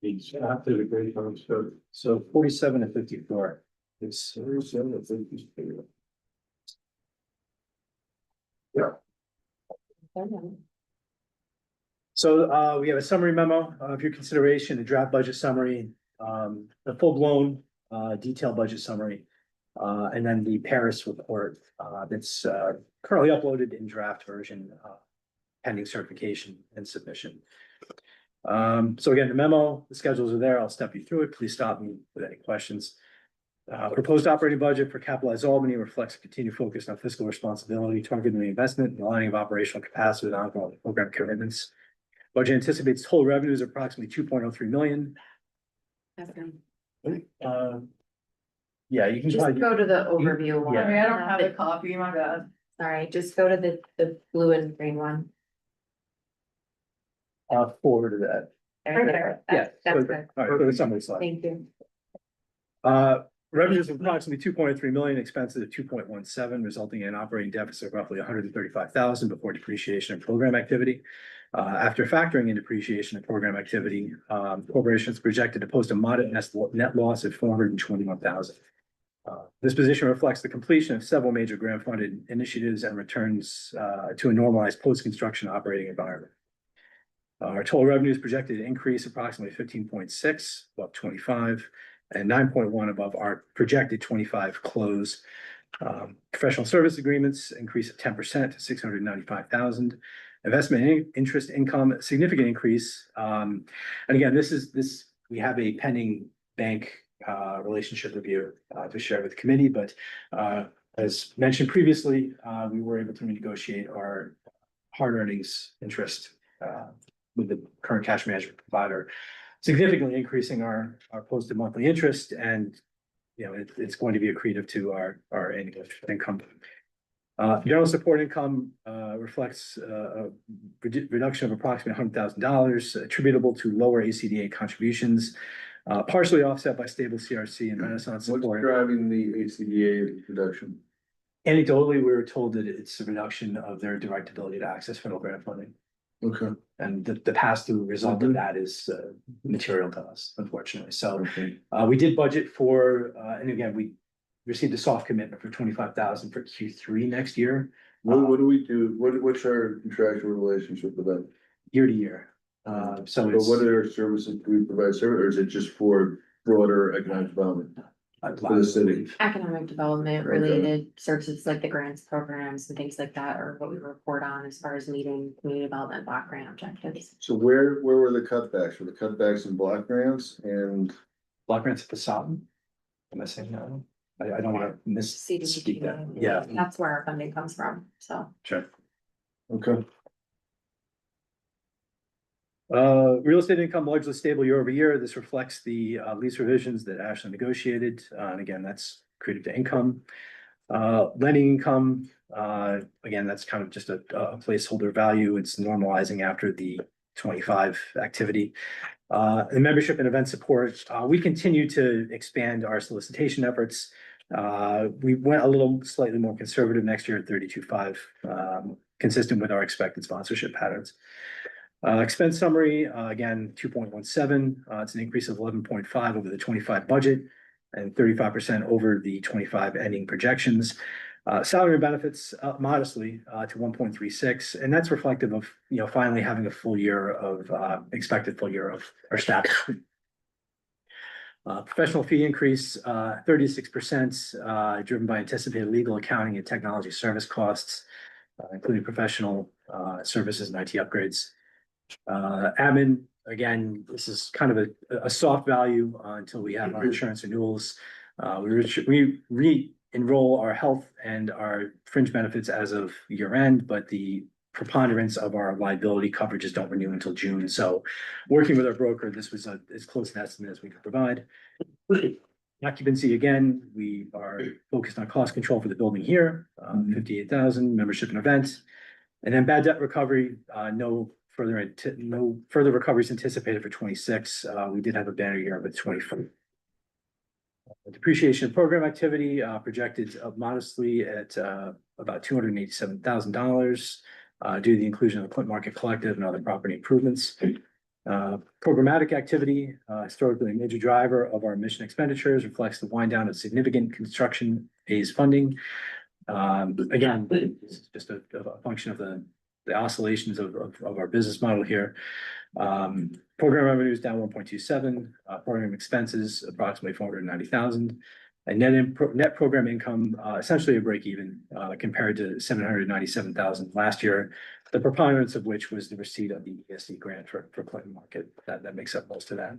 It's after the great times, so. So 47 and 54. It's 37, I think. So we have a summary memo of your consideration, a draft budget summary, the full-blown detailed budget summary, and then the Paris report that's currently uploaded in draft version, pending certification and submission. So again, the memo, the schedules are there. I'll step you through it. Please stop me with any questions. Proposed operating budget for Capitalized Albany reflects a continued focus on fiscal responsibility, targeting the investment and aligning of operational capacity with ongoing program commitments. Budget anticipates total revenues of approximately 2.03 million. Yeah, you can Just probably, go to the overview one. Yeah. I don't have a copy, my bad. Sorry, just go to the blue and green one. forward to that. There, Yeah. that's so- good. All right, go to the summary slide. Thank you. Revenues of approximately 2.3 million, expenses of 2.17, resulting in an operating deficit of roughly 135,000 before depreciation and program activity. After factoring in depreciation and program activity, corporation is projected to post a modest net loss of 421,000. This position reflects the completion of several major grant funded initiatives and returns to a normalized post-construction operating environment. Our total revenue is projected to increase approximately 15.6, above 25, and 9.1 above our projected 25 close. Professional service agreements increase of 10% to 695,000. Investment interest income, significant increase. And again, we have a pending bank relationship review to share with the committee, but as mentioned previously, we were able to renegotiate our hard earnings interest with the current cash management provider, significantly increasing our posted monthly interest, and it's going to be accretive to our annual income. General support income reflects a reduction of approximately $100,000 attributable to lower ACDA contributions, partially offset by stable CRC and Renaissance What's support. driving the ACDA reduction? Anecdotally, we were told that it's a reduction of their direct ability to access federal grant funding. Okay. And the pass-through result of that is material to us, unfortunately. So we did budget for, and again, we received a soft commitment for 25,000 for Q3 next year. What do we do? What's our contractual relationship with them? Year to year. So But it's what other services do we provide, service, or is it just for broader economic development for the city? Economic development related services like the grants programs and things like that are what we report on as far as meeting community development block grant objectives. So where were the cutbacks? Were the cutbacks in block grants and? block grants at the Sutton. Am I saying that? I don't want to misspeak that. Yeah, That's where our funding comes from, so. sure. Okay. Real estate income largely stable year over year. This reflects the lease revisions that Ashley negotiated. And again, that's accretive to income. Lending income, again, that's kind of just a placeholder value. It's normalizing after the 25 activity. And membership and event support, we continue to expand our solicitation efforts. We went a little slightly more conservative next year at 32.5, consistent with our expected sponsorship patterns. Expense summary, again, 2.17. It's an increase of 11.5 over the 25 budget and 35% over the 25 ending projections. Salary and benefits up modestly to 1.36, and that's reflective of finally having a full year of expected full year of our staff. Professional fee increase 36%, driven by anticipated legal, accounting, and technology service costs, including professional services and IT upgrades. Admin, again, this is kind of a soft value until we have our insurance renewals. We re-enroll our health and our fringe benefits as of year end, but the preponderance of our liability coverages don't renew until June. So working with our broker, this was as close an estimate as we could provide. Occupancy, again, we are focused on cost control for the building here, 58,000, membership and events. And then bad debt recovery, no further recoveries anticipated for 26. We did have a banner year with 24. Depreciation program activity projected modestly at about $287,000 due to the inclusion of the Clint Market Collective and other property improvements. Programmatic activity, historically a major driver of our mission expenditures, reflects the wind down of significant construction phase funding. Again, it's just a function of the oscillations of our business model here. Program revenue is down 1.27, program expenses approximately 490,000, and net program income essentially a break even compared to 797,000 last year, the preponderance of which was the receipt of the ESD grant for Clinton Market. That makes up most of that.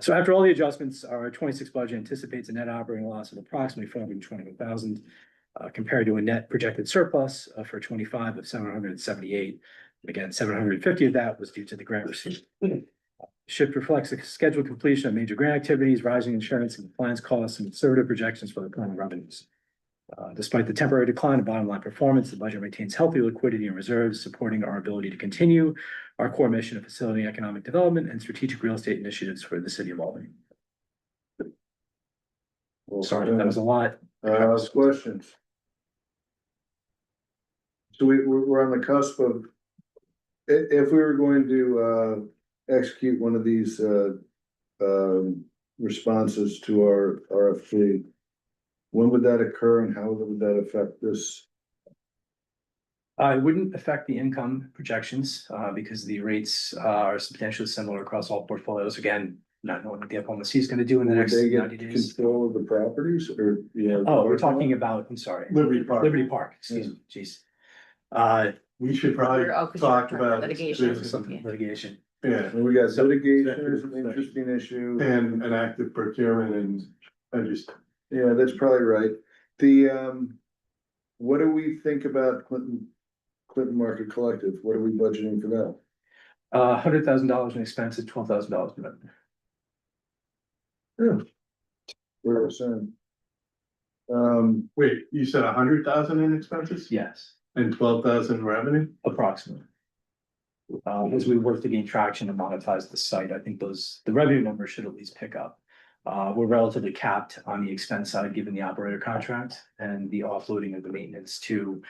So after all the adjustments, our 26 budget anticipates a net operating loss of approximately 421,000. Compared to a net projected surplus for 25 of 778. Again, 750 of that was due to the grant receipt. Shift reflects the scheduled completion of major grant activities, rising insurance and compliance costs, and conservative projections for the current revenues. Despite the temporary decline in bottom line performance, the budget maintains healthy liquidity and reserves, supporting our ability to continue our core mission of facilitating economic development and strategic real estate initiatives for the city of Albany. Sorry, that was a lot. Questions? So we're on the cusp of, if we were going to, execute one of these, responses to our RFP, when would that occur and how would that affect this? It wouldn't affect the income projections, because the rates are substantially similar across all portfolios. Again, not knowing what the FOMC is gonna do in the Would next they 90 get days. control of the properties or, yeah? Oh, we're talking about, I'm sorry, Liberty Park. Liberty Park, excuse me, jeez. We should probably Oh, 'cause talk you're about. litigation. this- Some litigation. Yeah, And we got So- litigation is an interesting issue. and an active procurement and I just, Yeah, that's probably right. The, what do we think about Clinton Market Collective? What are we budgeting for that? $100,000 in expenses, $12,000 in revenue. We're saying. wait, you said 100,000 in expenses Yes, and 12,000 revenue? approximately. As we work to gain traction and monetize the site, I think the revenue numbers should at least pick up. We're relatively capped on the expense side, given the operator contract and the offloading of the maintenance to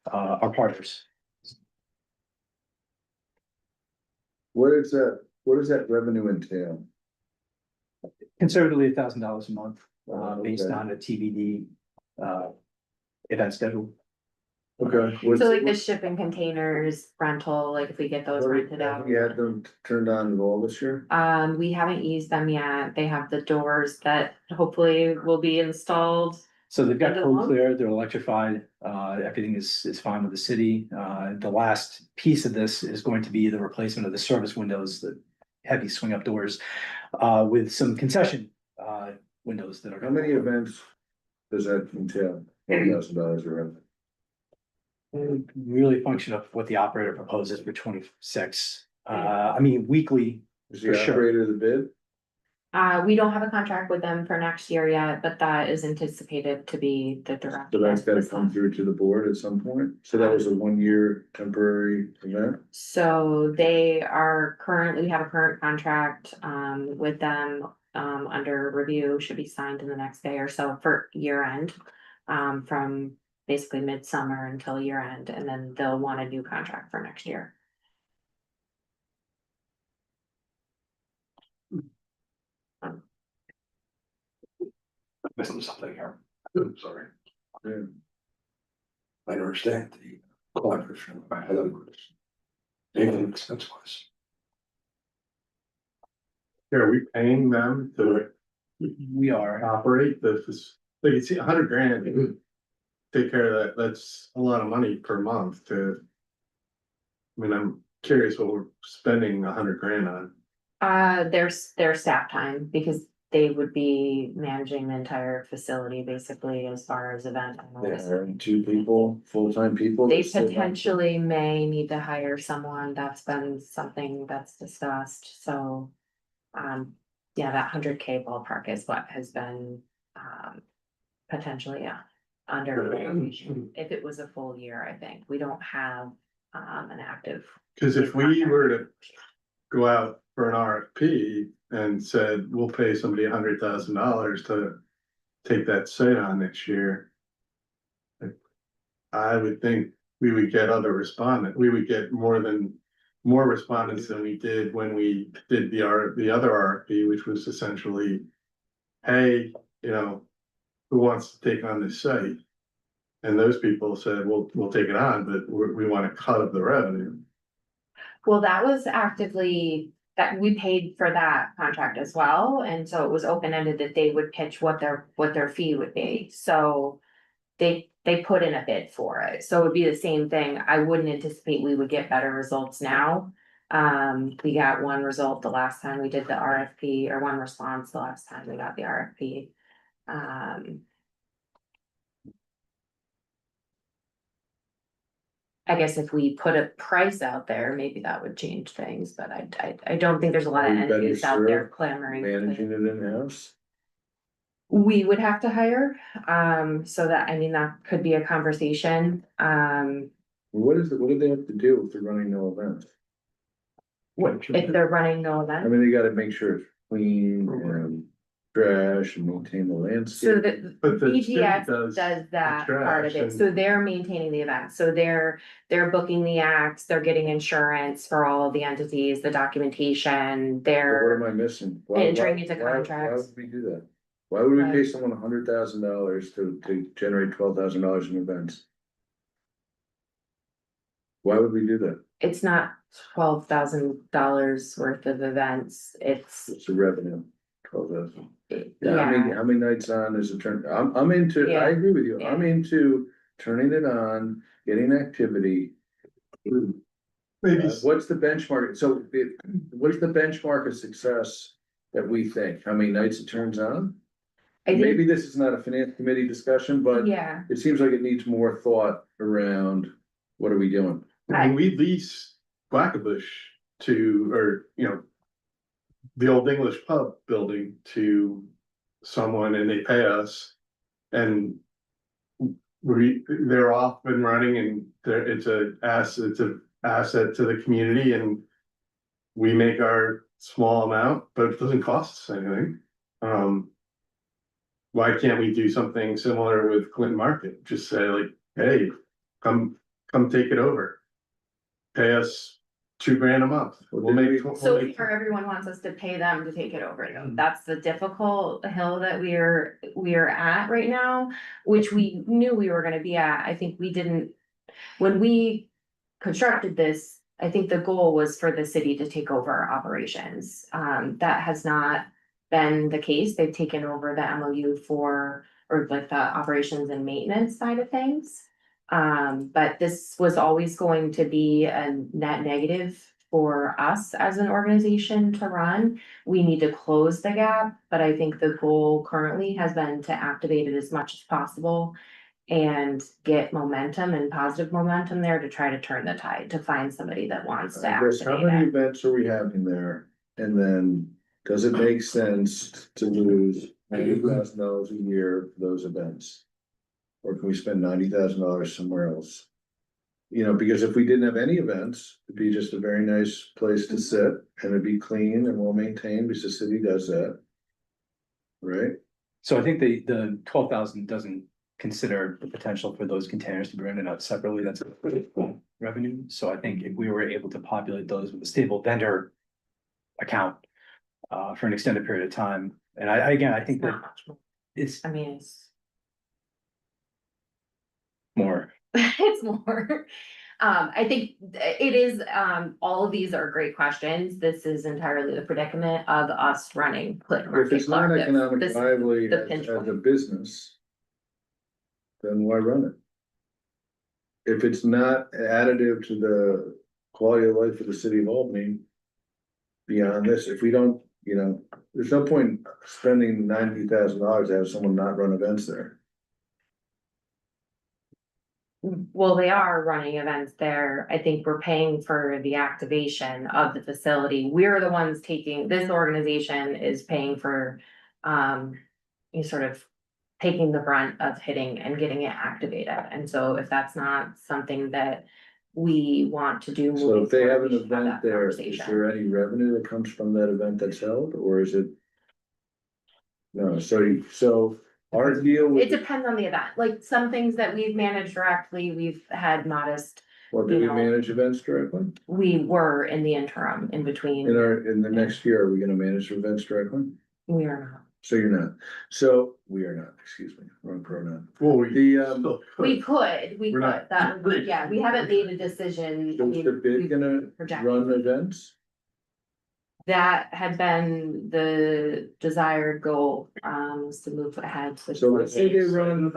our partners. What does that revenue entail? Conservatively, $1,000 a month, based Okay. on a TBD event schedule. Okay. So like the shipping containers rental, like if we get those rented out. You had them turned on at all this year? We haven't used them yet. They have the doors that hopefully will be installed. So they've got Is it code long? clear, they're electrified, everything is fine with the city. The last piece of this is going to be the replacement of the service windows, the heavy swing up doors, with some concession, windows that are. How many events does that entail? $1,000 a revenue? Really function of what the operator proposes for 26. I mean, weekly, Is For the sure. operator the bid? We don't have a contract with them for next year yet, but that is anticipated to be the direct. So that's gotta come through to the board at some point. So that was a 1-year temporary event? So they are currently, we have a current contract with them under review, should be signed in the next day or so for year end. From basically midsummer until year end, and then they'll want a new contract for next year. Missing something here. Sorry. Yeah. I understand the collaboration. I had other questions. Anything expense wise. Are we paying them to we are. operate like you see $100,000? Take care of that, that's a lot of money per month to. I mean, I'm curious what we're spending $100,000 on. Their staff time, because they would be managing the entire facility basically as far as event. Yeah, hiring 2 people, full-time people. They to sit on- potentially may need to hire someone, that's been something that's discussed, so. Yeah, that 100K ballpark is what has been, potentially, yeah, under evaluation. If it was a full year, I think, we don't have, an active. Cause if we were to go out for an RFP and said, we'll pay somebody $100,000 to take that site on next year. I would think we would get other respondents, we would get more respondents than we did when we did the other RFP, which was essentially. Hey, who wants to take on this site? And those people said, we'll take it on, but we want a cut of the revenue. Well, that was actively, that we paid for that contract as well, and so it was open-ended that they would pitch what their fee would be, so. They put in a bid for it, so it would be the same thing, I wouldn't anticipate we would get better results now. We got one result the last time we did the RFP, or one response the last time we got the RFP. I guess if we put a price out there, maybe that would change things, but I don't think there's a lot of Are you better entities out there served clamoring. Managing it in-house? We would have to hire, so that, I mean, that could be a conversation, What do they have to do if they're running no events? if they're running no I event. mean, they gotta make sure it's clean and trash and maintain the So landscape. the But the city BGS does does that the part of trash it, and- so they're maintaining the event, so they're booking the acts, they're getting insurance for all of the entities, the documentation, But they're. what am I missing? Entering into Why contracts. would we do that? Why would we pay Right. someone $100,000 to generate $12,000 in events? Why would we do that? It's not $12,000 worth of events, it's, It's a revenue, 12,000. Yeah, yeah, how many nights on is it turn, I'm into, Yeah. I agree with you, I'm Yeah. into turning it on, getting activity. Maybe, What's the benchmark? So what's the benchmark of success that we think? How many nights it turns on? I think, Maybe this is not a finance committee discussion, but yeah. it seems like it needs more thought around what are we doing? I mean, we lease Quackabush to, or, you know. The Old English pub building to someone and they pay us. And they're off and running and it's a asset to the community and. We make our small amount, but it doesn't cost us anything. Why can't we do something similar with Clinton Market? Just say like, hey, come take it over. Pay us $2,000 a month. We'll make. So here, everyone wants us to pay them to take it over, though. That's the difficult hill that we're at right now, which we knew we were gonna be at. I think we didn't. When we constructed this, I think the goal was for the city to take over operations. That has not been the case. They've taken over the MOU for, or like the operations and maintenance side of things. But this was always going to be a net negative for us as an organization to run. We need to close the gap, but I think the goal currently has been to activate it as much as possible and get momentum and positive momentum there to try to turn the tide, to find somebody that wants to Chris, how activate many it. events are we having there? And then, does it make sense to lose $90,000 a year for those events? Or can we spend $90,000 somewhere else? You know, because if we didn't have any events, it'd be just a very nice place to sit and it'd be clean and well maintained because the city does that. Right? So I think the 12,000 doesn't consider the potential for those containers to be rented out separately. That's revenue. So I think if we were able to populate those with a stable vendor account for an extended period of time, and I think Not that much more. it's I mean, it's, more. it's more. I think it is, all of these are great questions. This is entirely the predicament of us running Clinton If Market it's not Clark. economic This- viably the as pinch a point. business. Then why run it? If it's not additive to the quality of life of the city of Albany. Beyond this, if we don't, you know, there's no point spending $90,000 to have someone not run events there. Well, they are running events there. I think we're paying for the activation of the facility. We're the ones taking, this organization is paying for, you sort of taking the brunt of hitting and getting it activated. And so if that's not something that we want to do. So moving if they have forward, an we should have event that there, is conversation. there any revenue that comes from that event that's held, or is it? No, so our deal It with, depends on the event. Like some things that we've managed directly, we've had modest, well, do you we know. manage events directly? we were in the interim in between. In the next year, are we gonna manage events directly? We are not. So you're not, so we are not, excuse me, wrong pronoun. Well, we The, still We could. we We're could, not- that would, yeah, we haven't made a decision. I So is mean, the bid we've gonna projected. run events? That had been the desired goal, was to move ahead. with- So let's say they run.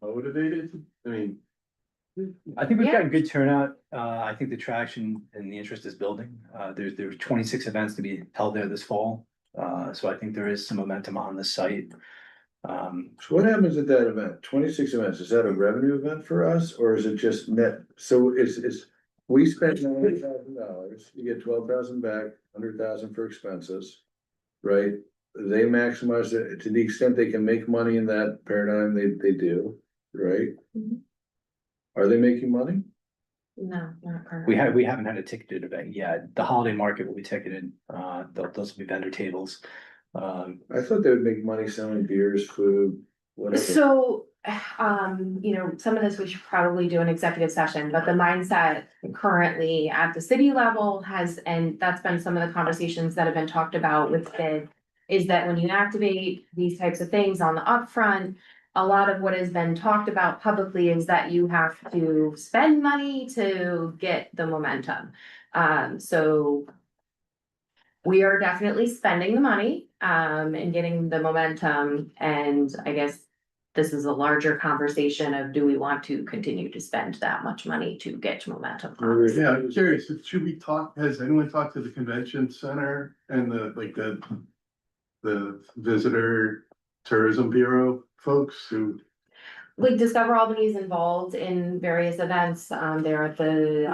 Motivated, I mean, I think we've Yeah. gotten good turnout. I think the traction and the interest is building. There's 26 events to be held there this fall. So I think there is some momentum on the site. So what happens at that event? 26 events, is that a revenue event for us, or is it just net? So it's, we spend $90,000, you get 12,000 back, 100,000 for expenses. Right? They maximize it to the extent they can make money in that paradigm, they do, right? Mhm. Are they making money? No, not currently. We haven't had a ticketed event yet. The holiday market will be ticketed. Those will be vendor tables. I thought they would make money selling beers, food, whatever. So, you know, some of this we should probably do an executive session, but the mindset currently at the city level has, and that's been some of the conversations that have been talked about with bid, is that when you activate these types of things on the upfront, a lot of what has been talked about publicly is that you have to spend money to get the momentum. So we are definitely spending the money, and getting the momentum, and I guess this is a larger conversation of, do we want to continue to spend that much money to get momentum? Yeah, I'm curious, should we talk, has anyone talked to the convention center and the visitor tourism bureau folks who? Like Discover Albany is involved in various events. They're at the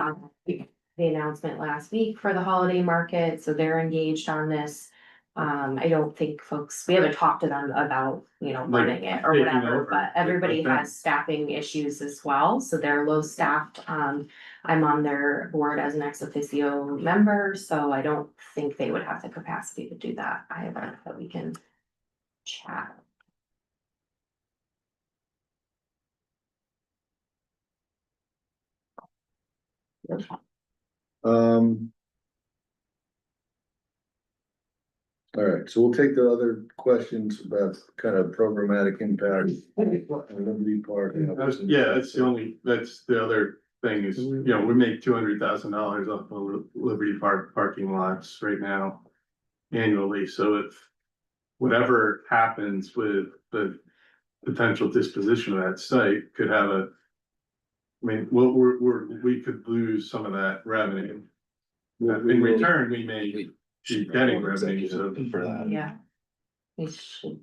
announcement last week for the holiday market, so they're engaged on this. I don't think we haven't talked to them about, you know, Like, running it or taking whatever, over, but everybody like that. has staffing issues as well, so they're low staffed. I'm on their board as an ex officio member, so I don't think they would have the capacity to do that either, but we can chat. Um. All right, so we'll take the other questions about kind of programmatic impact. on Liberty Park. Yeah, that's the other thing is, you know, we make $200,000 off of Liberty Park parking lots right now annually, so if whatever happens with the potential disposition of that site could have I mean, we could lose some of that revenue. In return, we may be getting revenue, so. For that. Yeah. We should.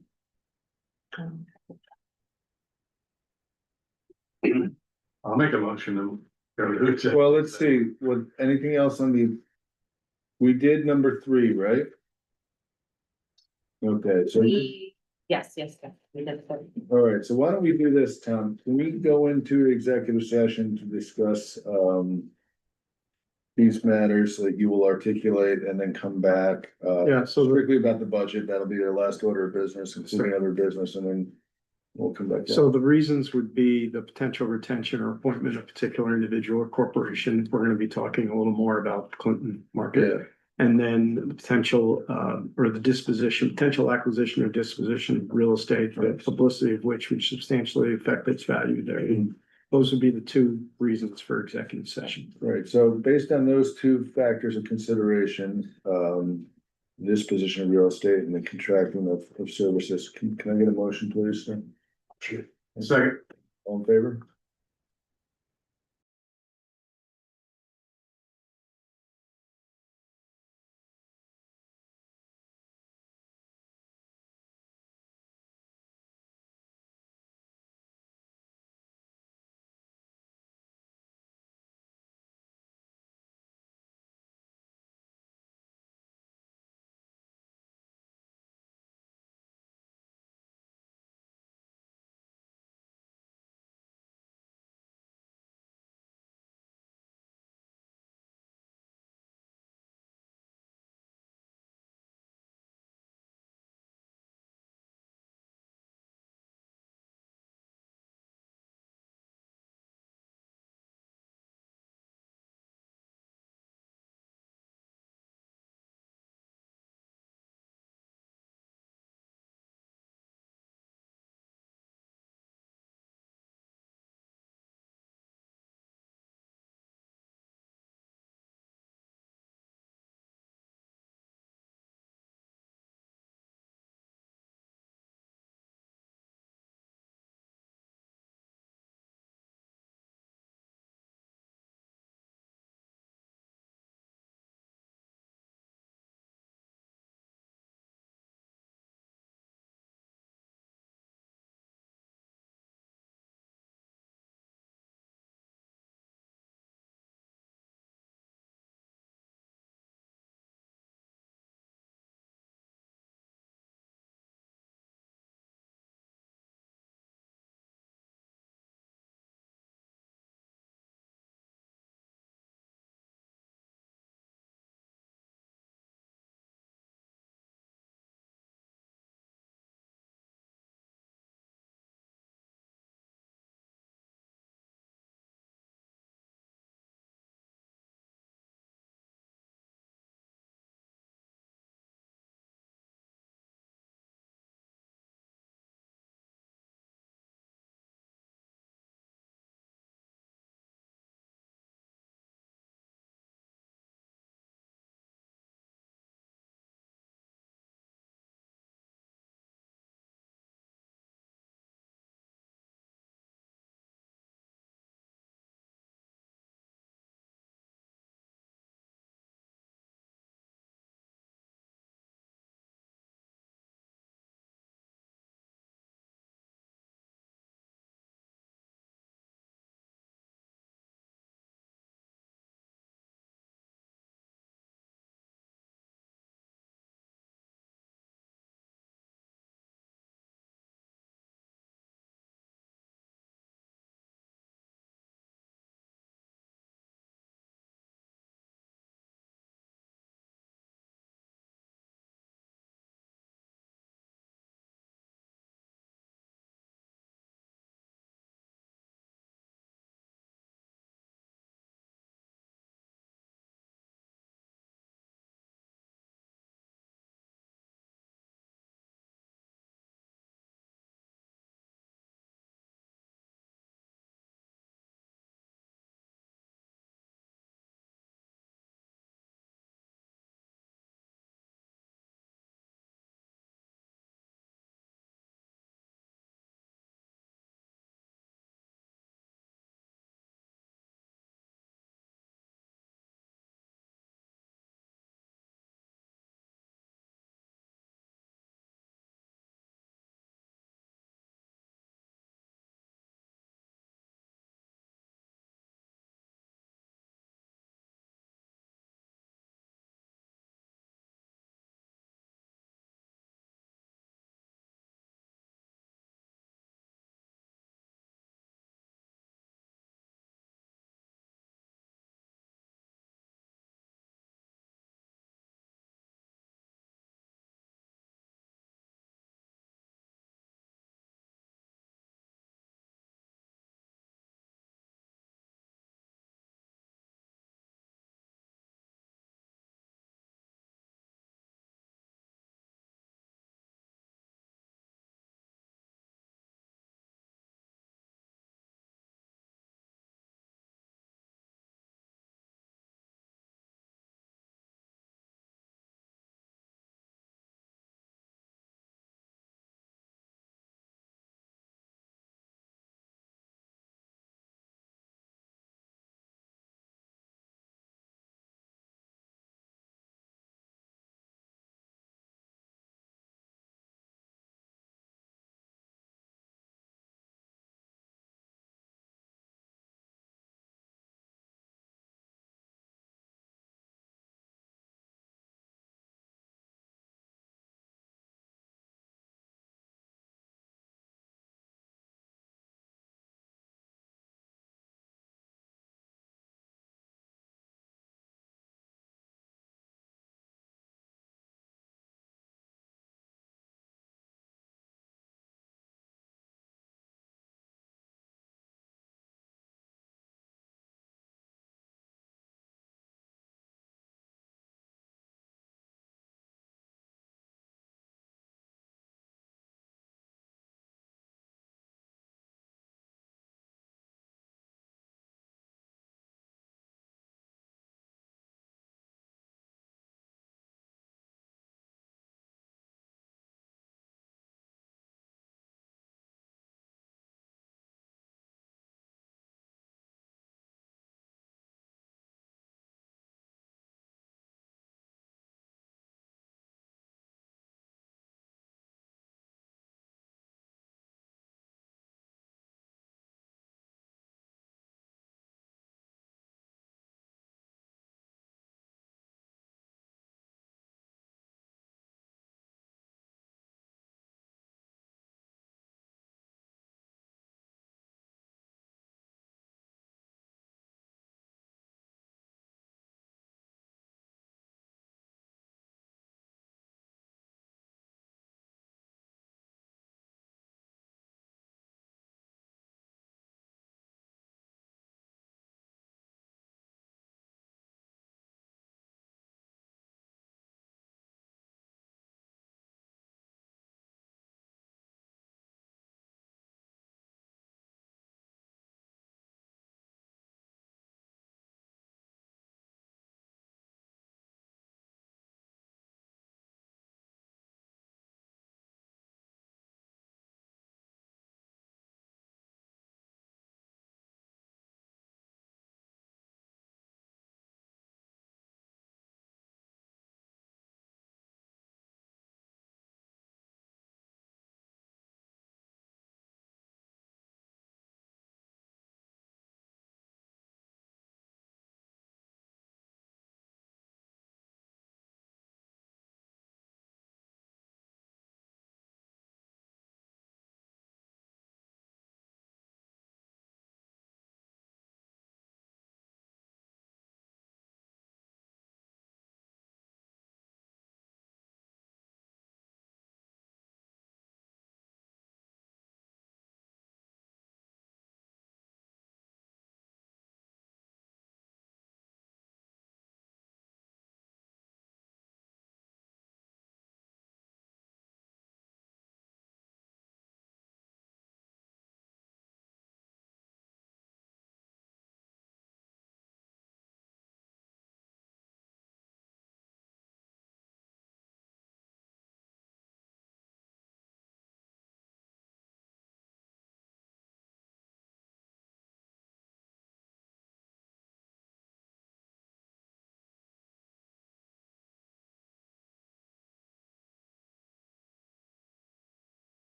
I'll make a motion to go to executive. Well, let's see, anything else we did number 3, right? Okay, so, Yes, we did. all right, so why don't we do this, Tom? Can we go into executive session to discuss, these matters that you will articulate and then come back, Yeah, so strictly about the budget, that'll be our last order of business, including other business, and then we'll come back. So the reasons would be the potential retention or appointment of a particular individual or corporation. We're gonna be talking a little more about the Clinton market. Yeah. And then the potential, or the potential acquisition or disposition of real estate, the publicity of which would substantially affect its value there. Those would be the 2 reasons for executive session. Right, so based on those 2 factors of consideration, disposition of real estate and the contracting of services, can I get a motion, please? Sure. Second. All in favor?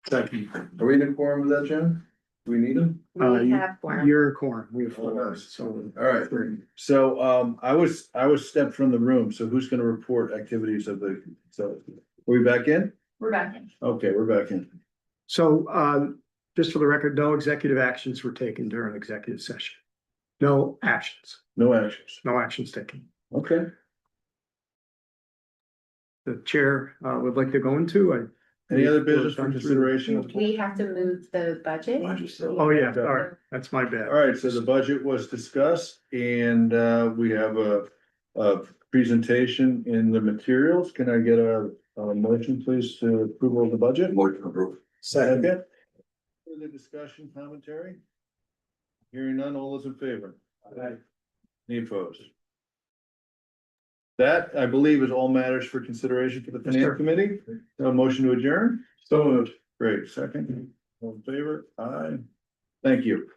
Second. Are we in a quorum with that, Jen? Do we need them? We have one. You're a quorum, we have four, so. All right, so, I was stepped from the room, so who's gonna report activities of the, so, are we back in? We're back. Okay, we're back in. So, just for the record, no executive actions were taken during executive session. No actions, No actions. no actions taken. Okay. The chair, would like to go into. Any other business for consideration? We have to move the budget. Oh, yeah, all right, that's my bad. All right, so the budget was discussed and we have a presentation in the materials. Can I get a motion, please, to approval of the budget? Motion approved. Second. Further discussion, commentary? Hearing none, all those in favor? Any opposed? That, I believe, is all matters for consideration for the Yes, sir. finance committee. A motion to adjourn? So moved. Great, second. All in favor? Aye. Thank you.